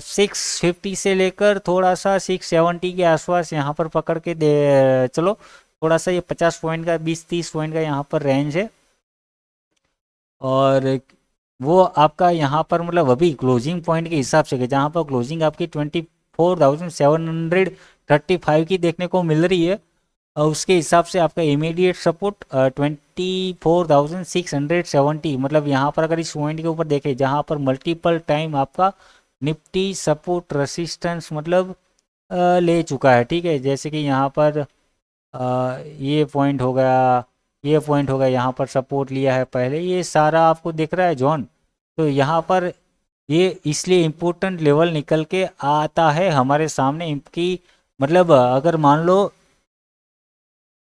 650 से लेकर थोड़ा सा 670 के आसपास यहाँ पर पकड़ के दे चलो। थोड़ा सा ये 50 पॉइंट का 20-30 पॉइंट का यहाँ पर रेंज है, और वो आपका यहाँ पर मतलब अभी क्लोजिंग पॉइंट के हिसाब से जहाँ पर क्लोजिंग आपकी 24,735 की देखने को मिल रही है, और उसके हिसाब से आपका इमीडिएट सपोर्ट 24,670, मतलब यहाँ पर अगर इस पॉइंट के ऊपर देखें जहाँ पर मल्टीपल टाइम आपका निफ्टी सपोर्ट रेसिस्टेंस मतलब ले चुका है। ठीक है, जैसे कि यहाँ पर ये पॉइंट हो गया, ये पॉइंट हो गया, यहाँ पर सपोर्ट लिया है पहले, ये सारा आपको दिख रहा है जोन। तो यहाँ पर ये इसलिए इम्पोर्टेंट लेवल निकल के आता है हमारे सामने कि मतलब अगर मान लो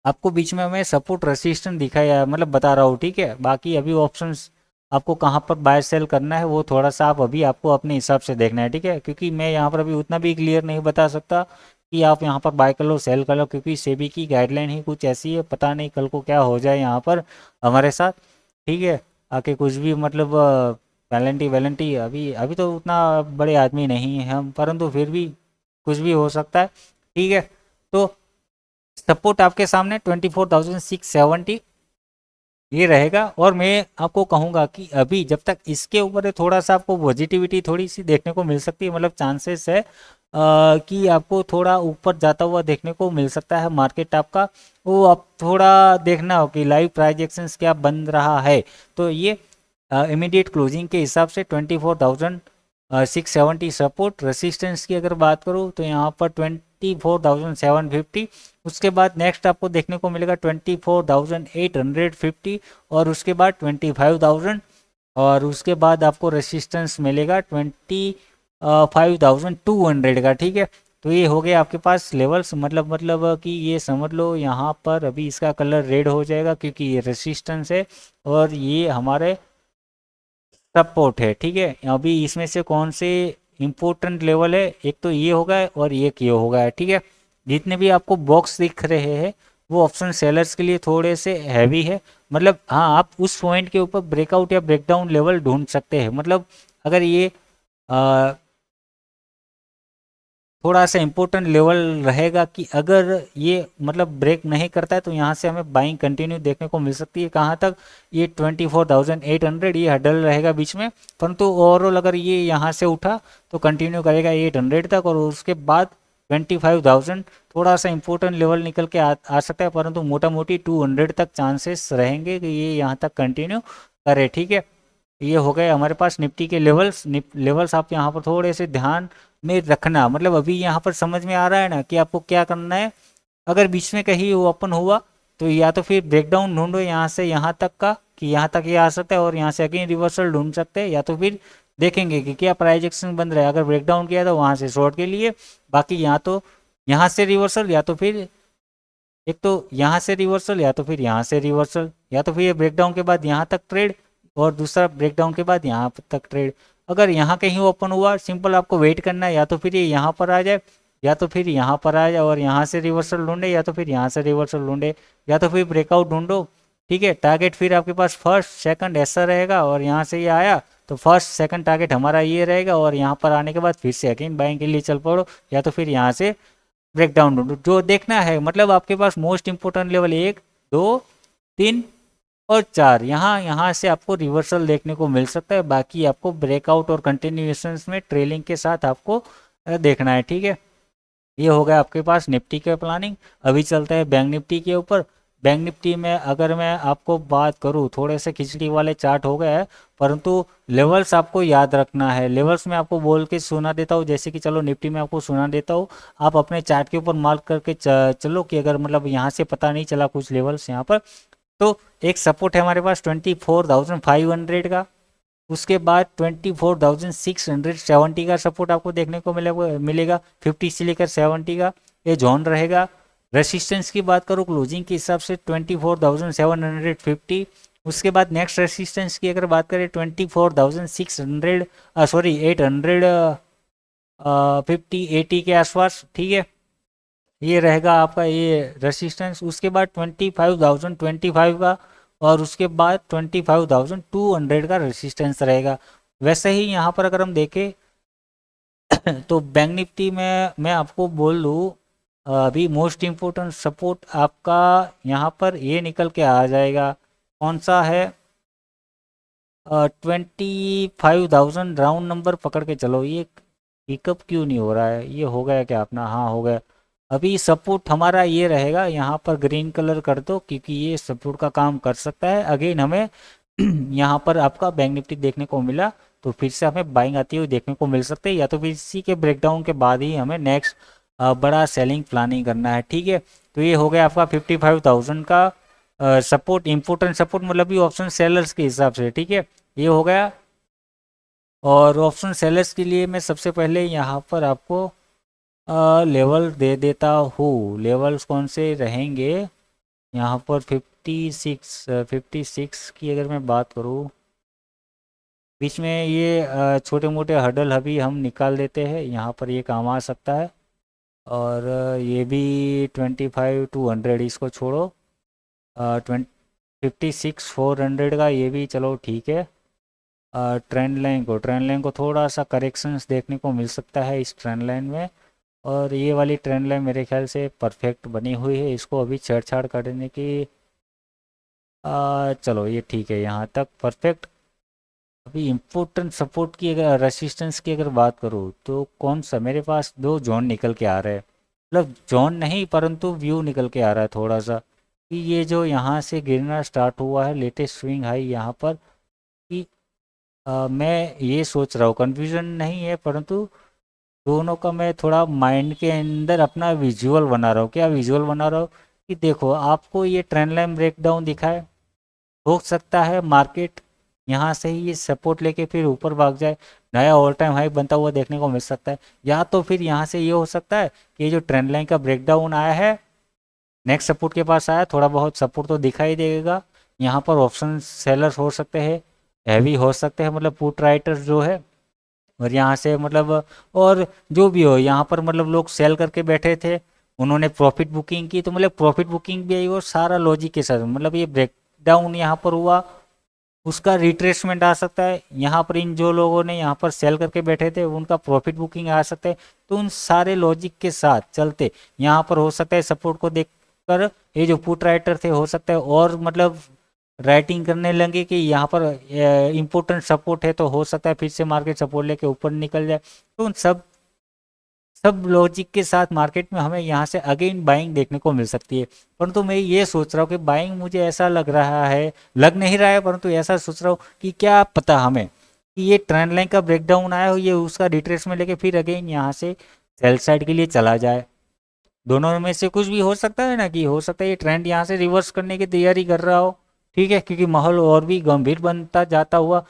आपको बीच में मैं सपोर्ट रेसिस्टेंस दिखाया मतलब बता रहा हूँ। ठीक है, बाकी अभी ऑप्शंस आपको कहाँ पर बाय सेल करना है वो थोड़ा सा आप अभी आपको अपने हिसाब से देखना है। ठीक है, क्योंकि मैं यहाँ पर अभी उतना भी क्लियर नहीं बता सकता कि आप यहाँ पर बाय कर लो सेल कर लो, क्योंकि सेबी की गाइडलाइन ही कुछ ऐसी है, पता नहीं कल को क्या हो जाए यहाँ पर हमारे साथ। ठीक है, आके कुछ भी मतलब वैलेंटी वैलेंटी, अभी अभी तो उतना बड़े आदमी नहीं हैं हम, परंतु फिर भी कुछ भी हो सकता है। ठीक है, तो सपोर्ट आपके सामने 24,670 ये रहेगा, और मैं आपको कहूँगा कि अभी जब तक इसके ऊपर थोड़ा सा आपको पॉजिटिविटी थोड़ी सी देखने को मिल सकती है, मतलब चांसेस है कि आपको थोड़ा ऊपर जाता हुआ देखने को मिल सकता है मार्केट आपका। वो आप थोड़ा देखना हो कि लाइव प्राइजेक्शंस क्या बन रहा है, तो ये इमीडिएट क्लोजिंग के हिसाब से 24,670 सपोर्ट। रेसिस्टेंस की अगर बात करूँ तो यहाँ पर 24,750, उसके बाद नेक्स्ट आपको देखने को मिलेगा 24,850, और उसके बाद 25,000, और उसके बाद आपको रेसिस्टेंस मिलेगा 25,200 का। ठीक है, तो ये हो गया आपके पास लेवल्स, मतलब कि ये समझ लो यहाँ पर अभी इसका कलर रेड हो जाएगा क्योंकि ये रेसिस्टेंस है और ये हमारे सपोर्ट है। ठीक है, अभी इसमें से कौन से इंपॉर्टेंट लेवल है, एक तो ये होगा और एक ये होगा। ठीक है, जितने भी आपको बॉक्स दिख रहे हैं वो ऑप्शन सेलर्स के लिए थोड़े से हैवी है, मतलब हाँ आप उस पॉइंट के ऊपर ब्रेकआउट या ब्रेकडाउन लेवल ढूंढ सकते हैं। मतलब अगर ये थोड़ा सा इम्पोर्टेंट लेवल रहेगा कि अगर ये मतलब ब्रेक नहीं करता है तो यहाँ से हमें बाइंग कंटिन्यू देखने को मिल सकती है। कहाँ तक, ये 24,800 ये हडल रहेगा बीच में, परंतु ओवरऑल अगर ये यहाँ से उठा तो कंटिन्यू करेगा 800 तक, और उसके बाद 25,000 थोड़ा सा इम्पोर्टेंट लेवल निकल के आ सकता है, परंतु मोटा मोटी 200 तक चांसेस रहेंगे कि ये यहाँ तक कंटिन्यू करे। ठीक है, ये हो गए हमारे पास निफ्टी के लेवल्स। लेवल्स आप यहाँ पर थोड़े से ध्यान में रखना, मतलब अभी यहाँ पर समझ में आ रहा है ना कि आपको क्या करना है। अगर बीच में कहीं ओपन हुआ तो या तो फिर ब्रेकडाउन ढूंढो यहाँ से यहाँ तक का, कि यहाँ तक ये आ सकता है और यहाँ से अगेन रिवर्सल ढूंढ सकते हैं, या तो फिर देखेंगे कि क्या प्राइस एक्शन बन रहा है। अगर ब्रेकडाउन किया तो वहाँ से शॉर्ट के लिए, बाकी यहाँ तो यहाँ से रिवर्सल, या तो फिर एक तो यहाँ से रिवर्सल, या तो फिर यहाँ से रिवर्सल, या तो फिर ये ब्रेकडाउन के बाद यहाँ तक ट्रेड, और दूसरा ब्रेकडाउन के बाद यहाँ तक ट्रेड। अगर यहाँ कहीं ओपन हुआ, सिंपल आपको वेट करना है, या तो फिर ये यहाँ पर आ जाए, या तो फिर यहाँ पर आ जाए और यहाँ से रिवर्सल ढूंढे, या तो फिर यहाँ से रिवर्सल ढूंढे, या तो फिर ब्रेकआउट ढूंढो। ठीक है, टारगेट फिर आपके पास फर्स्ट सेकंड ऐसा रहेगा, और यहाँ से ये आया तो फर्स्ट सेकंड टारगेट हमारा ये रहेगा, और यहाँ पर आने के बाद फिर से अगेन बाइंग के लिए चल पड़ो, या तो फिर यहाँ से ब्रेकडाउन ढूंढो। जो देखना है, मतलब आपके पास मोस्ट इंपोर्टेंट लेवल 1, 2, 3 और 4, यहाँ यहाँ से आपको रिवर्सल देखने को मिल सकता है। बाकी आपको ब्रेकआउट और कंटिन्यूएशन में ट्रेलिंग के साथ आपको देखना है। ठीक है, ये हो गया आपके पास निफ्टी के प्लानिंग। अभी चलते हैं बैंक निफ्टी के ऊपर। बैंक निफ्टी में अगर मैं आपको बात करूं, थोड़े से खिचड़ी वाले चार्ट हो गए हैं, परंतु लेवल्स आपको याद रखना है। लेवल्स में आपको बोल के सुना देता हूं, जैसे कि चलो निफ्टी में आपको सुना देता हूं, आप अपने चार्ट के ऊपर मार्क करके चलो कि अगर मतलब यहाँ से पता नहीं चला कुछ लेवल्स यहाँ पर, तो एक सपोर्ट है हमारे पास 24,500 का। उसके बाद 24,670 का सपोर्ट आपको देखने को मिलेगा 50 से लेकर 70 का ये जोन रहेगा। रेसिस्टेंस की बात करूँ क्लोजिंग के हिसाब से 24,750। उसके बाद नेक्स्ट रेसिस्टेंस की अगर बात करें 24,600 सॉरी 850 के आसपास। ठीक है, ये रहेगा आपका ये रेसिस्टेंस। उसके बाद 25,025 का, और उसके बाद 25,200 का रेसिस्टेंस रहेगा। वैसे ही यहाँ पर अगर हम देखें तो बैंक निफ्टी में मैं आपको बोल दूँ, अभी मोस्ट इम्पोर्टेंट सपोर्ट आपका यहाँ पर ये निकल के आ जाएगा, कौन सा है, 25,000 राउंड नंबर पकड़ के चलो। ये पिकअप क्यों नहीं हो रहा है, ये हो गया क्या अपना, हाँ हो गया। अभी सपोर्ट हमारा ये रहेगा, यहाँ पर ग्रीन कलर कर दो क्योंकि ये सपोर्ट का काम कर सकता है। अगेन हमें यहाँ पर आपका बैंक निफ्टी देखने को मिला तो फिर से हमें बाइंग आती हुई देखने को मिल सकते हैं, या तो फिर इसी के ब्रेकडाउन के बाद ही हमें नेक्स्ट बड़ा सेलिंग प्लानिंग करना है। ठीक है, तो ये हो गया आपका 55,000 का सपोर्ट, इम्पोर्टेंट सपोर्ट, मतलब भी ऑप्शन सेलर्स के हिसाब से। ठीक है, ये हो गया। और ऑप्शन सेलर्स के लिए मैं सबसे पहले यहाँ पर आपको लेवल दे देता हूँ। लेवल्स कौन से रहेंगे यहाँ पर, 56 की अगर मैं बात करूँ, बीच में ये छोटे मोटे हडल अभी हम निकाल देते हैं, यहाँ पर ये काम आ सकता है। और ये भी 25,200 इसको छोड़ो, 56,400 का ये भी चलो ठीक है। ट्रेंड लाइन को थोड़ा सा करेक्शंस देखने को मिल सकता है इस ट्रेंड लाइन में, और ये वाली ट्रेंड लाइन मेरे ख्याल से परफेक्ट बनी हुई है, इसको अभी छेड़छाड़ करने की चलो ये ठीक है, यहाँ तक परफेक्ट। अभी इम्पोर्टेंट सपोर्ट की अगर रेसिस्टेंस की अगर बात करूँ तो कौन सा, मेरे पास दो जोन निकल के आ रहे हैं, मतलब जोन नहीं परंतु व्यू निकल के आ रहा है थोड़ा सा, कि ये जो यहाँ से गिरना स्टार्ट हुआ है लेटेस्ट स्विंग हाई यहाँ पर, कि मैं ये सोच रहा हूँ, कन्फ्यूजन नहीं है परंतु दोनों का मैं थोड़ा माइंड के अंदर अपना विजुअल बना रहा हूँ। क्या विजुअल बना रहा हूँ कि देखो आपको ये ट्रेंड लाइन ब्रेकडाउन दिखाए, हो सकता है मार्केट यहाँ से ही ये सपोर्ट लेके फिर ऊपर भाग जाए, नया ऑल टाइम हाई बनता हुआ देखने को मिल सकता है। या तो फिर यहाँ से ये हो सकता है कि ये जो ट्रेंड लाइन का ब्रेकडाउन आया है नेक्स्ट सपोर्ट के पास आया, थोड़ा बहुत सपोर्ट तो दिखाई देगा। यहाँ पर ऑप्शन सेलर्स हो सकते हैं, हैवी हो सकते हैं, मतलब पुट राइटर्स जो है, और यहाँ से मतलब और जो भी हो यहाँ पर मतलब लोग सेल करके बैठे थे, उन्होंने प्रॉफिट बुकिंग की, तो मतलब प्रॉफिट बुकिंग भी आई और सारा लॉजिक के साथ मतलब ये ब्रेक डाउन यहाँ पर हुआ, उसका रिट्रेसमेंट आ सकता है। यहाँ पर इन जो लोगों ने यहाँ पर सेल करके बैठे थे उनका प्रॉफिट बुकिंग आ सकता है। तो उन सारे लॉजिक के साथ चलते यहाँ पर हो सकता है सपोर्ट को देखकर ये जो पुट राइटर थे हो सकता है और मतलब राइटिंग करने लगे कि यहाँ पर इम्पोर्टेंट सपोर्ट है, तो हो सकता है फिर से मार्केट सपोर्ट लेके ऊपर निकल जाए। तो उन सब सब लॉजिक के साथ मार्केट में हमें यहाँ से अगेन बाइंग देखने को मिल सकती है। परंतु मैं ये सोच रहा हूँ कि बाइंग मुझे ऐसा लग रहा है, लग नहीं रहा है, परंतु ऐसा सोच रहा हूँ कि क्या पता हमें कि ये ट्रेंड लाइन का ब्रेकडाउन आया हो, ये उसका रिट्रेसमेंट लेके फिर अगेन यहाँ से सेल साइड के लिए चला जाए। दोनों में से कुछ भी हो सकता है ना, कि हो सकता है ये ट्रेंड यहाँ से रिवर्स करने की तैयारी कर रहा हो, ठीक है, क्योंकि माहौल और भी गंभीर बनता जाता हुआ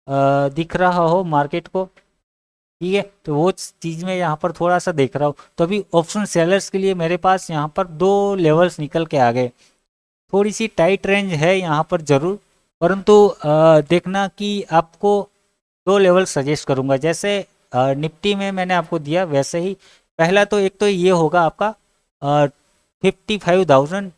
दिख रहा हो मार्केट को, ठीक है। तो वो चीज़ में यहाँ पर थोड़ा सा देख रहा हूँ। तो अभी ऑप्शन सेलर्स के लिए मेरे पास यहाँ पर दो लेवल्स निकल के आ गए। थोड़ी सी टाइट रेंज है यहाँ पर ज़रूर, परंतु देखना कि आपको दो लेवल सजेस्ट करूँगा। जैसे निफ्टी में मैंने आपको दिया वैसे ही, पहला तो एक तो ये होगा आपका 55,000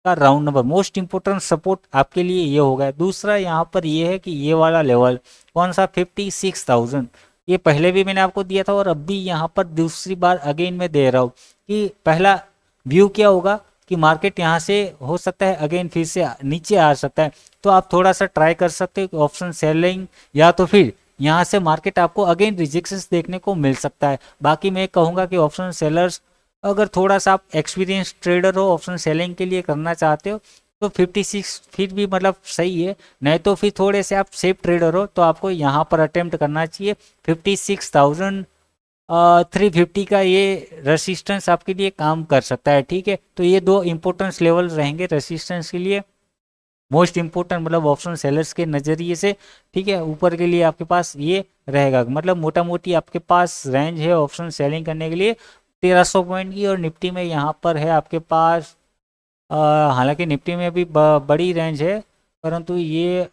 का round number, most important support आपके लिए ये होगा। दूसरा यहाँ पर ये है कि ये वाला लेवल कौन सा, 56,000, ये पहले भी मैंने आपको दिया था और अब भी यहाँ पर दूसरी बार अगेन मैं दे रहा हूँ कि पहला व्यू क्या होगा कि मार्केट यहाँ से हो सकता है अगेन फिर से नीचे आ सकता है। तो आप थोड़ा सा ट्राई कर सकते हो ऑप्शन सेलिंग, या तो फिर यहाँ से मार्केट आपको अगेन रिजेक्शंस देखने को मिल सकता है। बाकी मैं कहूँगा कि ऑप्शन सेलर्स, अगर थोड़ा सा आप एक्सपीरियंस ट्रेडर हो, ऑप्शन सेलिंग के लिए करना चाहते हो, तो 56 फिर भी मतलब सही है। नहीं तो फिर थोड़े से आप सेफ ट्रेडर हो तो आपको यहाँ पर अटेम्प्ट करना चाहिए। 56,350 का ये रेसिस्टेंस आपके लिए काम कर सकता है, ठीक है। तो ये दो इंपॉर्टेंस लेवल रहेंगे रेसिस्टेंस के लिए, मोस्ट इंपोर्टेंट मतलब ऑप्शन सेलर्स के नज़रिए से, ठीक है। ऊपर के लिए आपके पास ये रहेगा, मतलब मोटा मोटी आपके पास रेंज है ऑप्शन सेलिंग करने के लिए 1300 पॉइंट की, और निफ्टी में यहाँ पर है आपके पास हालांकि निफ्टी में भी बड़ी रेंज है, परंतु ये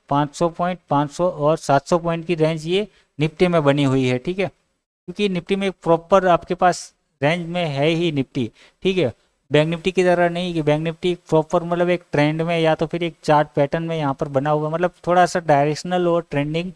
500 पॉइंट, 500 और 700 पॉइंट की रेंज ये निफ्टी में बनी हुई है, ठीक है। क्योंकि निफ्टी में प्रॉपर आपके पास रेंज में है ही निफ्टी, ठीक है। बैंक निफ्टी की तरह नहीं कि बैंक निफ्टी प्रॉपर मतलब एक ट्रेंड में या तो फिर एक चार्ट पैटर्न में यहाँ पर बना हुआ, मतलब थोड़ा सा डायरेक्शनल और ट्रेंडिंग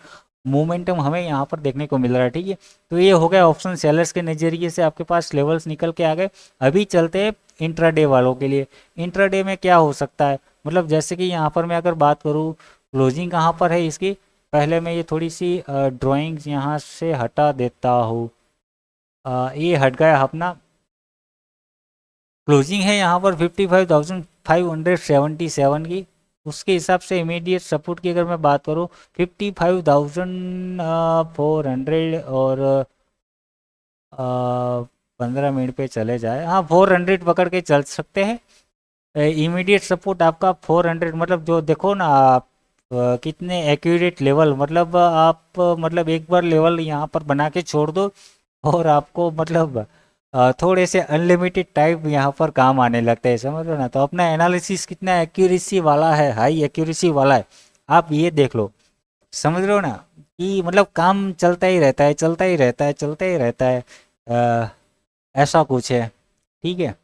मोमेंटम हमें यहाँ पर देखने को मिल रहा है, ठीक है। तो ये हो गया ऑप्शन सेलर्स के नज़रिए से आपके पास लेवल्स निकल के आ गए। अभी चलते हैं इंट्राडे वालों के लिए। इंट्राडे में क्या हो सकता है, मतलब जैसे कि यहाँ पर मैं अगर बात करूँ क्लोजिंग कहाँ पर है इसकी, पहले मैं ये थोड़ी सी ड्राइंग्स यहाँ से हटा देता हूँ। ये हट गया अपना, क्लोजिंग है यहाँ पर 55,577 की। उसके हिसाब से इमीडिएट सपोर्ट की अगर मैं बात करूँ 55,400 और 15 मिनट पे चले जाए, हाँ 400 पकड़ के चल सकते हैं। इमीडिएट सपोर्ट आपका 400, मतलब जो देखो ना आप कितने एक्यूरेट लेवल, मतलब आप मतलब एक बार लेवल यहाँ पर बना के छोड़ दो और आपको मतलब थोड़े से अनलिमिटेड टाइप यहाँ पर काम आने लगता है, समझ लो ना। तो अपना एनालिसिस कितना एक्यूरेसी वाला है, हाई एक्यूरेसी वाला है, आप ये देख लो, समझ लो ना, कि मतलब काम चलता ही रहता है, चलता ही रहता है, चलता ही रहता है। ऐसा कुछ है, ठीक है।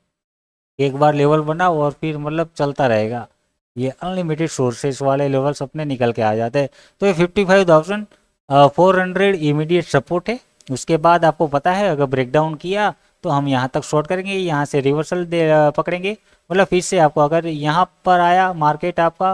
एक बार लेवल बनाओ और फिर मतलब चलता रहेगा, ये अनलिमिटेड सोर्सेस वाले लेवल्स अपने निकल के आ जाते हैं। तो ये 55,400 इमीडिएट सपोर्ट है। उसके बाद आपको पता है अगर ब्रेकडाउन किया तो हम यहाँ तक शॉर्ट करेंगे, यहाँ से रिवर्सल पकड़ेंगे, मतलब फिर से आपको अगर यहाँ पर आया मार्केट आपका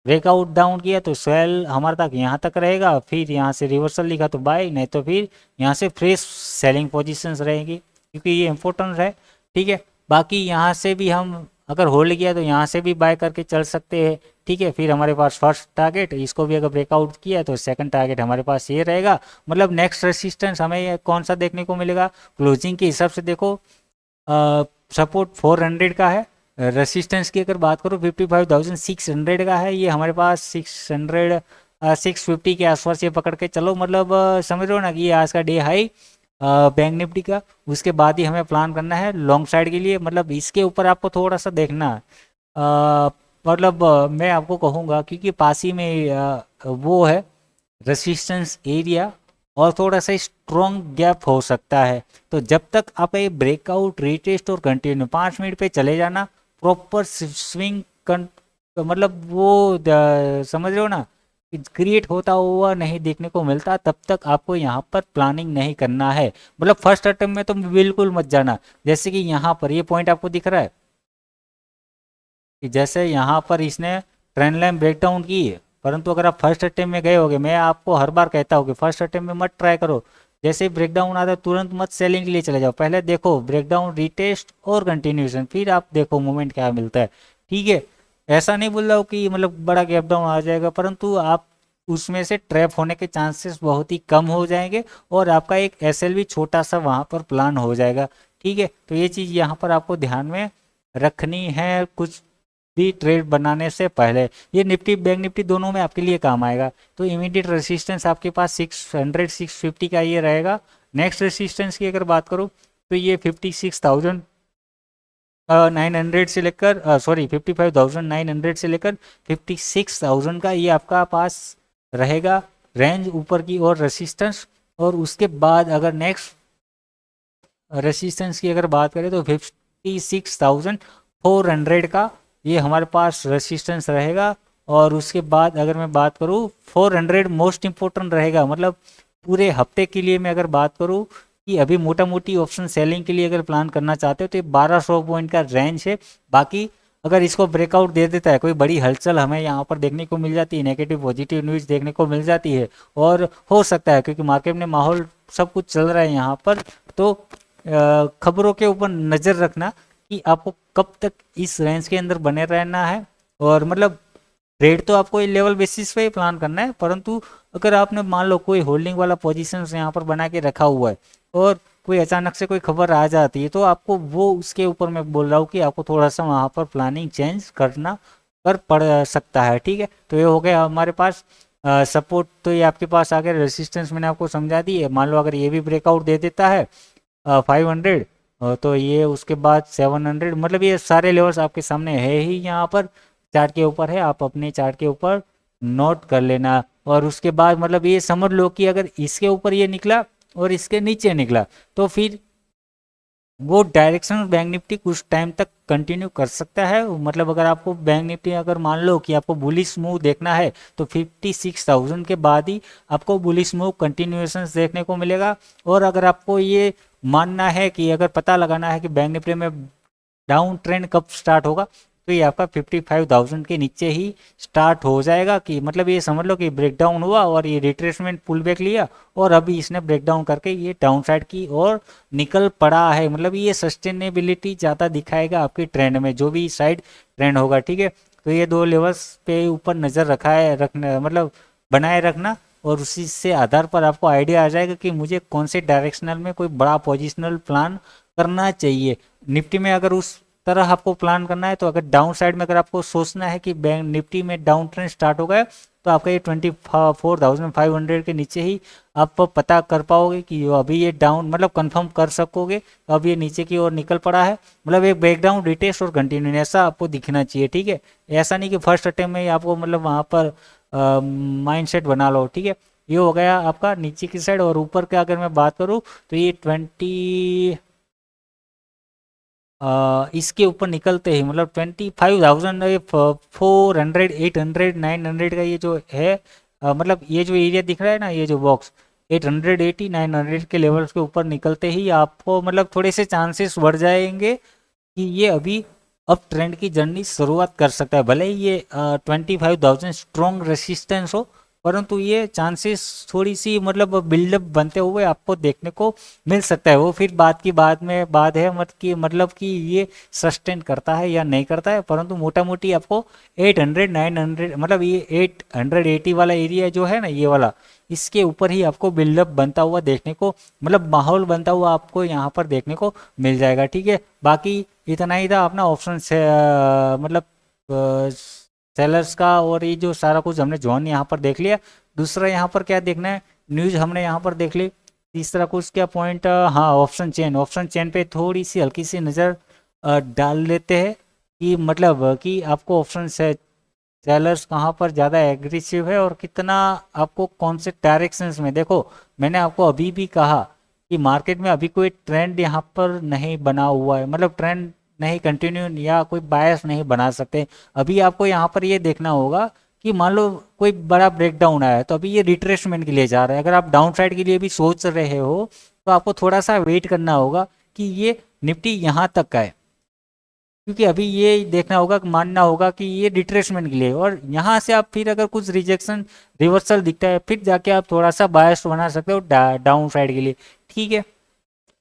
ब्रेकआउट डाउन किया तो सेल हमारे तक यहाँ तक रहेगा, फिर यहाँ से रिवर्सल लिखा तो बाय, नहीं तो फिर यहाँ से फ्रेश सेलिंग पोजीशंस रहेंगी, क्योंकि ये इंपॉर्टेंट है, ठीक है। बाकी यहाँ से भी हम अगर होल्ड किया तो यहाँ से भी बाय करके चल सकते हैं, ठीक है। फिर हमारे पास फर्स्ट टारगेट, इसको भी अगर ब्रेकआउट किया तो सेकंड टारगेट हमारे पास ये रहेगा। मतलब नेक्स्ट रेसिस्टेंस हमें कौन सा देखने को मिलेगा, क्लोजिंग के हिसाब से देखो सपोर्ट 400 का है, रेसिस्टेंस की अगर बात करो 55,600 का है, ये हमारे पास 650 के आसपास ये पकड़ के चलो, मतलब समझ लो ना कि ये आज का डे हाई बैंक निफ्टी का। उसके बाद ही हमें प्लान करना है लॉन्ग साइड के लिए, मतलब इसके ऊपर आपको थोड़ा सा देखना है। मतलब मैं आपको कहूँगा क्योंकि पास ही में वो है रेसिस्टेंस एरिया, और थोड़ा सा स्ट्रॉन्ग गैप हो सकता है। तो जब तक आप ये ब्रेकआउट रीटेस्ट और कंटिन्यू 5 मिनट पे चले जाना, प्रॉपर स्विंग मतलब वो समझ रहे हो ना, क्रिएट होता हुआ नहीं देखने को मिलता, तब तक आपको यहाँ पर प्लानिंग नहीं करना है। मतलब फर्स्ट अटेम्प्ट में तो बिल्कुल मत जाना। जैसे कि यहाँ पर ये पॉइंट आपको दिख रहा है कि जैसे यहाँ पर इसने ट्रेंड लाइन ब्रेकडाउन की है, परंतु अगर आप फर्स्ट अटेम्प्ट में गए होगे, मैं आपको हर बार कहता हूँ कि फर्स्ट अटेम्प्ट में मत ट्राई करो। जैसे ही ब्रेकडाउन आता है तुरंत मत सेलिंग के लिए चले जाओ, पहले देखो ब्रेकडाउन, रीटेस्ट और कंटिन्यूएशन, फिर आप देखो मूवमेंट क्या मिलता है। ठीक है, ऐसा नहीं बोल रहा हूँ कि मतलब बड़ा गैप डाउन आ जाएगा, परंतु आप उसमें से ट्रैप होने के चांसेस बहुत ही कम हो जाएंगे और आपका एक एसएलवी छोटा सा वहाँ पर प्लान हो जाएगा। ठीक है, तो ये चीज़ यहाँ पर आपको ध्यान में रखनी है कुछ भी ट्रेड बनाने से पहले। ये निफ्टी बैंक निफ्टी दोनों में आपके लिए काम आएगा। तो इमीडिएट रेसिस्टेंस आपके पास 600 650 का ये रहेगा। नेक्स्ट रेसिस्टेंस की अगर बात करूँ तो ये 56,900 से लेकर 55,900 से लेकर 56,000 का ये आपका पास रहेगा रेंज ऊपर की ओर रेसिस्टेंस। और उसके बाद अगर नेक्स्ट रेसिस्टेंस की अगर बात करें तो 56,400 का ये हमारे पास रेसिस्टेंस रहेगा। और उसके बाद अगर मैं बात करूँ 400 मोस्ट इम्पोर्टेंट रहेगा, मतलब पूरे हफ्ते के लिए मैं अगर बात करूँ कि अभी मोटा मोटी ऑप्शन सेलिंग के लिए अगर प्लान करना चाहते हो तो ये 1200 पॉइंट का रेंज है। बाकी अगर इसको ब्रेकआउट दे देता है, कोई बड़ी हलचल हमें यहाँ पर देखने को मिल जाती है, नेगेटिव पॉजिटिव न्यूज़ देखने को मिल जाती है, और हो सकता है क्योंकि मार्केट में माहौल सब कुछ चल रहा है यहाँ पर, तो खबरों के ऊपर नज़र रखना कि आपको कब तक इस रेंज के अंदर बने रहना है। और मतलब ट्रेड तो आपको लेवल बेसिस पे ही प्लान करना है, परंतु अगर आपने मान लो कोई होल्डिंग वाला पोजीशन यहाँ पर बना के रखा हुआ है और कोई अचानक से कोई खबर आ जाती है तो आपको वो उसके ऊपर मैं बोल रहा हूँ कि आपको थोड़ा सा वहाँ पर प्लानिंग चेंज करना कर पड़ सकता है। ठीक है, तो ये हो गया हमारे पास सपोर्ट। तो ये आपके पास आ गया, रेसिस्टेंस मैंने आपको समझा दी है। मान लो अगर ये भी ब्रेकआउट दे देता है 500, तो ये उसके बाद 700, मतलब ये सारे लेवल्स आपके सामने है ही यहाँ पर चार्ट के ऊपर है, आप अपने चार्ट के ऊपर नोट कर लेना। और उसके बाद मतलब ये समझ लो कि अगर इसके ऊपर ये निकला और इसके नीचे निकला तो फिर वो डायरेक्शन बैंक निफ्टी कुछ टाइम तक कंटिन्यू कर सकता है। मतलब अगर आपको बैंक निफ्टी अगर मान लो कि आपको बुलिश मूव देखना है तो 56,000 के बाद ही आपको बुलिश मूव कंटिन्यूएशन देखने को मिलेगा। और अगर आपको ये मानना है कि अगर पता लगाना है कि बैंक निफ्टी में डाउन ट्रेंड कब स्टार्ट होगा तो ये आपका 55,000 के नीचे ही स्टार्ट हो जाएगा। कि मतलब ये समझ लो कि ब्रेकडाउन हुआ और ये रिट्रेसमेंट पुल बैक लिया और अभी इसने ब्रेकडाउन करके ये डाउन साइड की ओर निकल पड़ा है। मतलब ये सस्टेनेबिलिटी ज़्यादा दिखाएगा आपके ट्रेंड में, जो भी साइड ट्रेंड होगा। ठीक है, तो ये दो लेवल्स पे ऊपर नज़र रखना मतलब बनाए रखना, और उसी से आधार पर आपको आइडिया आ जाएगा कि मुझे कौन से डायरेक्शनल में कोई बड़ा पोजिशनल प्लान करना चाहिए। निफ्टी में अगर उस तरह आपको प्लान करना है तो अगर डाउन साइड में अगर आपको सोचना है कि बैंक निफ्टी में डाउन ट्रेंड स्टार्ट हो गया तो आपका ये 24,500 के नीचे ही आप पता कर पाओगे कि अभी ये डाउन, मतलब कंफर्म कर सकोगे अब ये नीचे की ओर निकल पड़ा है। मतलब एक ब्रेकडाउन, रिटेस्ट और कंटिन्यू ऐसा आपको दिखना चाहिए। ठीक है, ऐसा नहीं कि फर्स्ट अटेम्प्ट में ही आपको मतलब वहाँ पर माइंडसेट बना लो। ठीक है, ये हो गया आपका नीचे की साइड। और ऊपर का अगर मैं बात करूँ तो ये इसके ऊपर निकलते ही मतलब 25,000 400 800 900 का ये जो है मतलब ये जो एरिया दिख रहा है ना, ये जो बॉक्स 880 900 के लेवल्स के ऊपर निकलते ही आपको मतलब थोड़े से चांसेस बढ़ जाएंगे कि ये अभी अब ट्रेंड की जर्नी शुरुआत कर सकता है। भले ही ये 25,000 स्ट्रॉन्ग रेसिस्टेंस हो, परंतु ये चांसेस थोड़ी सी मतलब बिल्डअप बनते हुए आपको देखने को मिल सकता है। वो फिर बात की बात है मतलब कि ये सस्टेन करता है या नहीं करता है, परंतु मोटा मोटी आपको 800 900 मतलब ये 880 वाला एरिया जो है ना, ये वाला, इसके ऊपर ही आपको बिल्डअप बनता हुआ देखने को, मतलब माहौल बनता हुआ आपको यहाँ पर देखने को मिल जाएगा। ठीक है, बाकी इतना ही था अपना ऑप्शन से मतलब सेलर्स का। और ये जो सारा कुछ हमने जोन यहाँ पर देख लिया। दूसरा यहाँ पर क्या देखना है, न्यूज़ हमने यहाँ पर देख ली। तीसरा कुछ क्या पॉइंट, हाँ ऑप्शन चेन पे थोड़ी सी हल्की सी नज़र डाल लेते हैं कि मतलब कि आपको ऑप्शन से सेलर्स कहाँ पर ज़्यादा एग्रेसिव है और कितना आपको कौन से डायरेक्शंस में। देखो मैंने आपको अभी भी कहा कि मार्केट में अभी कोई ट्रेंड यहाँ पर नहीं बना हुआ है, मतलब ट्रेंड नहीं कंटिन्यू या कोई बायस नहीं बना सकते। अभी आपको यहाँ पर ये देखना होगा कि मान लो कोई बड़ा ब्रेकडाउन आया है तो अभी ये रिट्रेसमेंट के लिए जा रहा है। अगर आप डाउन साइड के लिए भी सोच रहे हो तो आपको थोड़ा सा वेट करना होगा कि ये निफ्टी यहाँ तक का है। क्योंकि अभी ये देखना होगा, मानना होगा कि ये रिट्रेसमेंट के लिए, और यहाँ से आप फिर अगर कुछ रिजेक्शन रिवर्सल दिखता है फिर जाके आप थोड़ा सा बायस बना सकते हो डाउन साइड के लिए, ठीक है।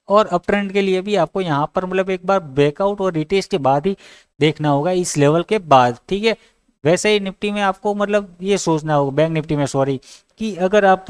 और अप ट्रेंड के लिए भी आपको यहाँ पर मतलब एक बार ब्रेकआउट और रिटेस्ट के बाद ही देखना होगा, इस लेवल के बाद, ठीक है। वैसे ही निफ्टी में आपको मतलब ये सोचना होगा, बैंक निफ्टी में सॉरी, कि अगर आप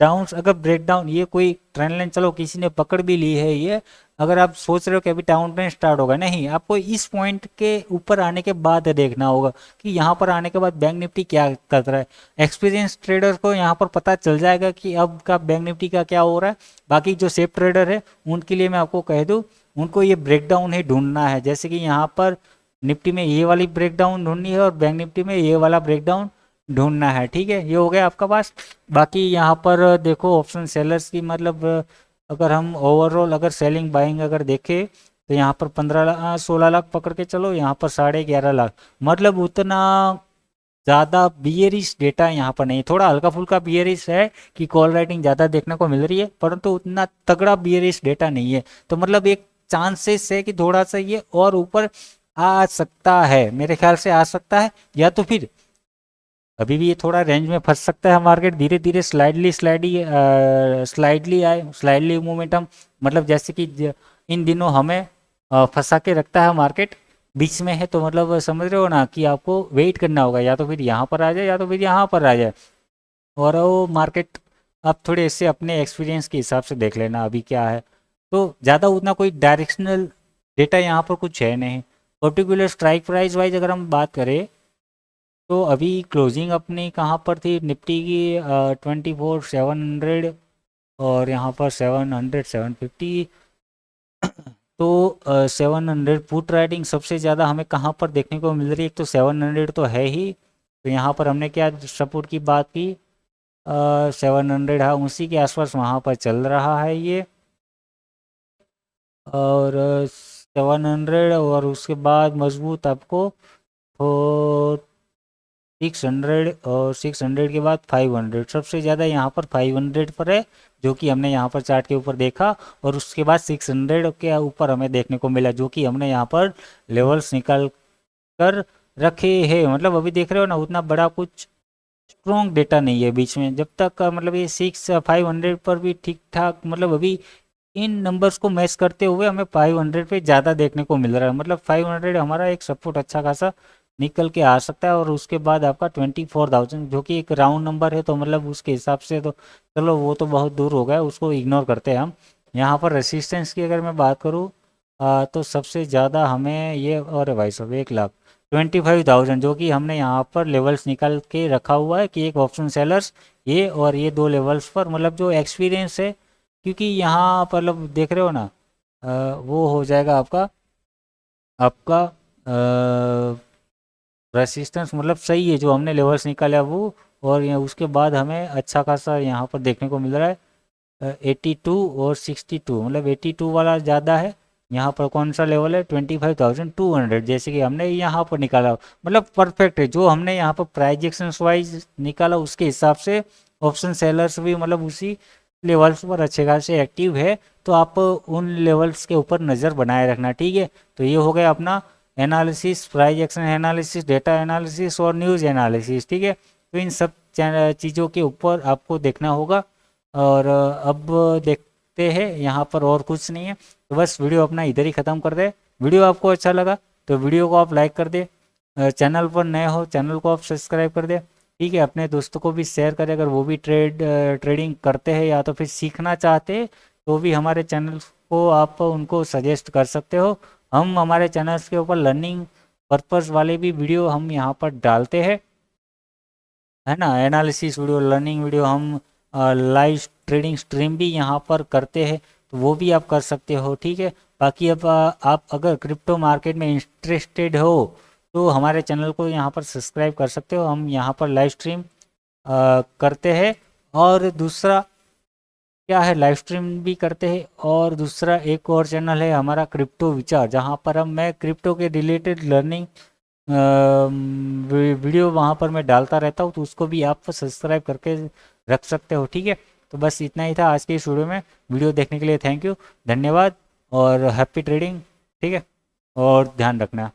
डाउन, अगर ब्रेक डाउन, ये कोई ट्रेंड लाइन चलो किसी ने पकड़ भी ली है ये, अगर आप सोच रहे हो कि अभी डाउन ट्रेंड स्टार्ट होगा, नहीं, आपको इस पॉइंट के ऊपर आने के बाद देखना होगा कि यहाँ पर आने के बाद बैंक निफ्टी क्या कर रहा है। एक्सपीरियंस ट्रेडर को यहाँ पर पता चल जाएगा कि अब का बैंक निफ्टी का क्या हो रहा है। बाकी जो सेफ ट्रेडर है उनके लिए मैं आपको कह दूँ, उनको ये ब्रेकडाउन ही ढूंढना है, जैसे कि यहाँ पर निफ्टी में ये वाली ब्रेकडाउन ढूंढनी है और बैंक निफ्टी में ये वाला ब्रेकडाउन ढूंढना है, ठीक है। ये हो गया आपका पास। बाकी यहाँ पर देखो ऑप्शन सेलर्स की मतलब अगर हम ओवरऑल अगर सेलिंग बाइंग अगर देखें तो यहाँ पर 16 लाख पकड़ के चलो, यहाँ पर 11.5 लाख, मतलब उतना ज़्यादा बियरिश डेटा यहाँ पर नहीं, थोड़ा हल्का फुल्का बियरिश है कि कॉल राइटिंग ज़्यादा देखने को मिल रही है, परंतु उतना तगड़ा बियरिश डेटा नहीं है। तो मतलब एक चांसेस है कि थोड़ा सा ये और ऊपर आ सकता है, मेरे ख्याल से आ सकता है, या तो फिर अभी भी ये थोड़ा रेंज में फंस सकता है मार्केट, धीरे धीरे स्लाइडली आए, स्लाइडली मोमेंटम, मतलब जैसे कि इन दिनों हमें फंसा के रखता है मार्केट, बीच में है, तो मतलब समझ रहे हो ना कि आपको वेट करना होगा, या तो फिर यहाँ पर आ जाए या तो फिर यहाँ पर आ जाए। और वो मार्केट आप थोड़े इससे अपने एक्सपीरियंस के हिसाब से देख लेना अभी क्या है। तो ज़्यादा उतना कोई डायरेक्शनल डेटा यहाँ पर कुछ है नहीं। पर्टिकुलर स्ट्राइक प्राइस वाइज अगर हम बात करें तो अभी क्लोजिंग अपनी कहाँ पर थी निफ्टी की, 24,700, और यहाँ पर 700 750। तो 700 पुट राइटिंग सबसे ज़्यादा हमें कहाँ पर देखने को मिल रही है, एक तो 700 तो है ही, तो यहाँ पर हमने क्या सपोर्ट की बात की, 700, हाँ उसी के आसपास वहाँ पर चल रहा है ये, और 700, और उसके बाद मजबूत आपको 600, और 600 के बाद 500, सबसे ज़्यादा यहाँ पर 500 पर है, जो कि हमने यहाँ पर चार्ट के ऊपर देखा, और उसके बाद 600 के ऊपर हमें देखने को मिला, जो कि हमने यहाँ पर लेवल्स निकाल कर रखे हैं। मतलब अभी देख रहे हो ना, उतना बड़ा कुछ स्ट्रॉन्ग डेटा नहीं है बीच में, जब तक मतलब ये 500 पर भी ठीक ठाक, मतलब अभी इन नंबर्स को मैच करते हुए हमें 500 पे ज़्यादा देखने को मिल रहा है, मतलब 500 हमारा एक सपोर्ट अच्छा खासा निकल के आ सकता है। और उसके बाद आपका 24,000 जो कि एक राउंड नंबर है, तो मतलब उसके हिसाब से तो चलो वो तो बहुत दूर हो गया, उसको इग्नोर करते हैं हम। यहाँ पर रेसिस्टेंस की अगर मैं बात करूँ तो सबसे ज़्यादा हमें ये, और भाई साहब 1,25,000, जो कि हमने यहाँ पर लेवल्स निकाल के रखा हुआ है कि एक ऑप्शन सेलर्स ये और ये दो लेवल्स पर, मतलब जो एक्सपीरियंस है, क्योंकि यहाँ पर मतलब देख रहे हो ना, वो हो जाएगा आपका आपका रेसिस्टेंस, मतलब सही है जो हमने लेवल्स निकाला वो, और उसके बाद हमें अच्छा खासा यहाँ पर देखने को मिल रहा है 82 और 62, मतलब 82 वाला ज़्यादा है। यहाँ पर कौन सा लेवल है, 25,200, जैसे कि हमने यहाँ पर निकाला, मतलब परफेक्ट है जो हमने यहाँ पर प्राइजेक्शन वाइज निकाला, उसके हिसाब से ऑप्शन सेलर्स भी मतलब उसी लेवल्स पर अच्छे खासे एक्टिव है। तो आप उन लेवल्स के ऊपर नज़र बनाए रखना, ठीक है। तो ये हो गया अपना analysis, price action analysis, data analysis और न्यूज़ एनालिसिस, ठीक है। तो इन सब चीज़ों के ऊपर आपको देखना होगा। और अब देखते हैं, यहाँ पर और कुछ नहीं है, तो बस वीडियो अपना इधर ही ख़त्म कर दे। वीडियो आपको अच्छा लगा तो वीडियो को आप लाइक कर दे, चैनल पर नए हो चैनल को आप सब्सक्राइब कर दे, ठीक है। अपने दोस्तों को भी शेयर करें, अगर वो भी ट्रेडिंग करते हैं या तो फिर सीखना चाहते हैं, तो भी हमारे चैनल को आप उनको सजेस्ट कर सकते हो। हम हमारे चैनल्स के ऊपर लर्निंग पर्पस वाले भी वीडियो हम यहाँ पर डालते हैं, है ना, एनालिसिस वीडियो, लर्निंग वीडियो, हम लाइव ट्रेडिंग स्ट्रीम भी यहाँ पर करते हैं, तो वो भी आप कर सकते हो, ठीक है। बाकी अब आप अगर क्रिप्टो मार्केट में इंटरेस्टेड हो तो हमारे चैनल को यहाँ पर सब्सक्राइब कर सकते हो, हम यहाँ पर लाइव स्ट्रीम करते हैं। और दूसरा क्या है, लाइव स्ट्रीम भी करते हैं, और दूसरा एक और चैनल है हमारा क्रिप्टो विचार, जहाँ पर मैं क्रिप्टो के रिलेटेड लर्निंग वीडियो वहाँ पर मैं डालता रहता हूँ, तो उसको भी आप सब्सक्राइब करके रख सकते हो, ठीक है। तो बस इतना ही था आज के इस वीडियो में। वीडियो देखने के लिए थैंक यू, धन्यवाद, और हैप्पी ट्रेडिंग, ठीक है। और ध्यान रखना।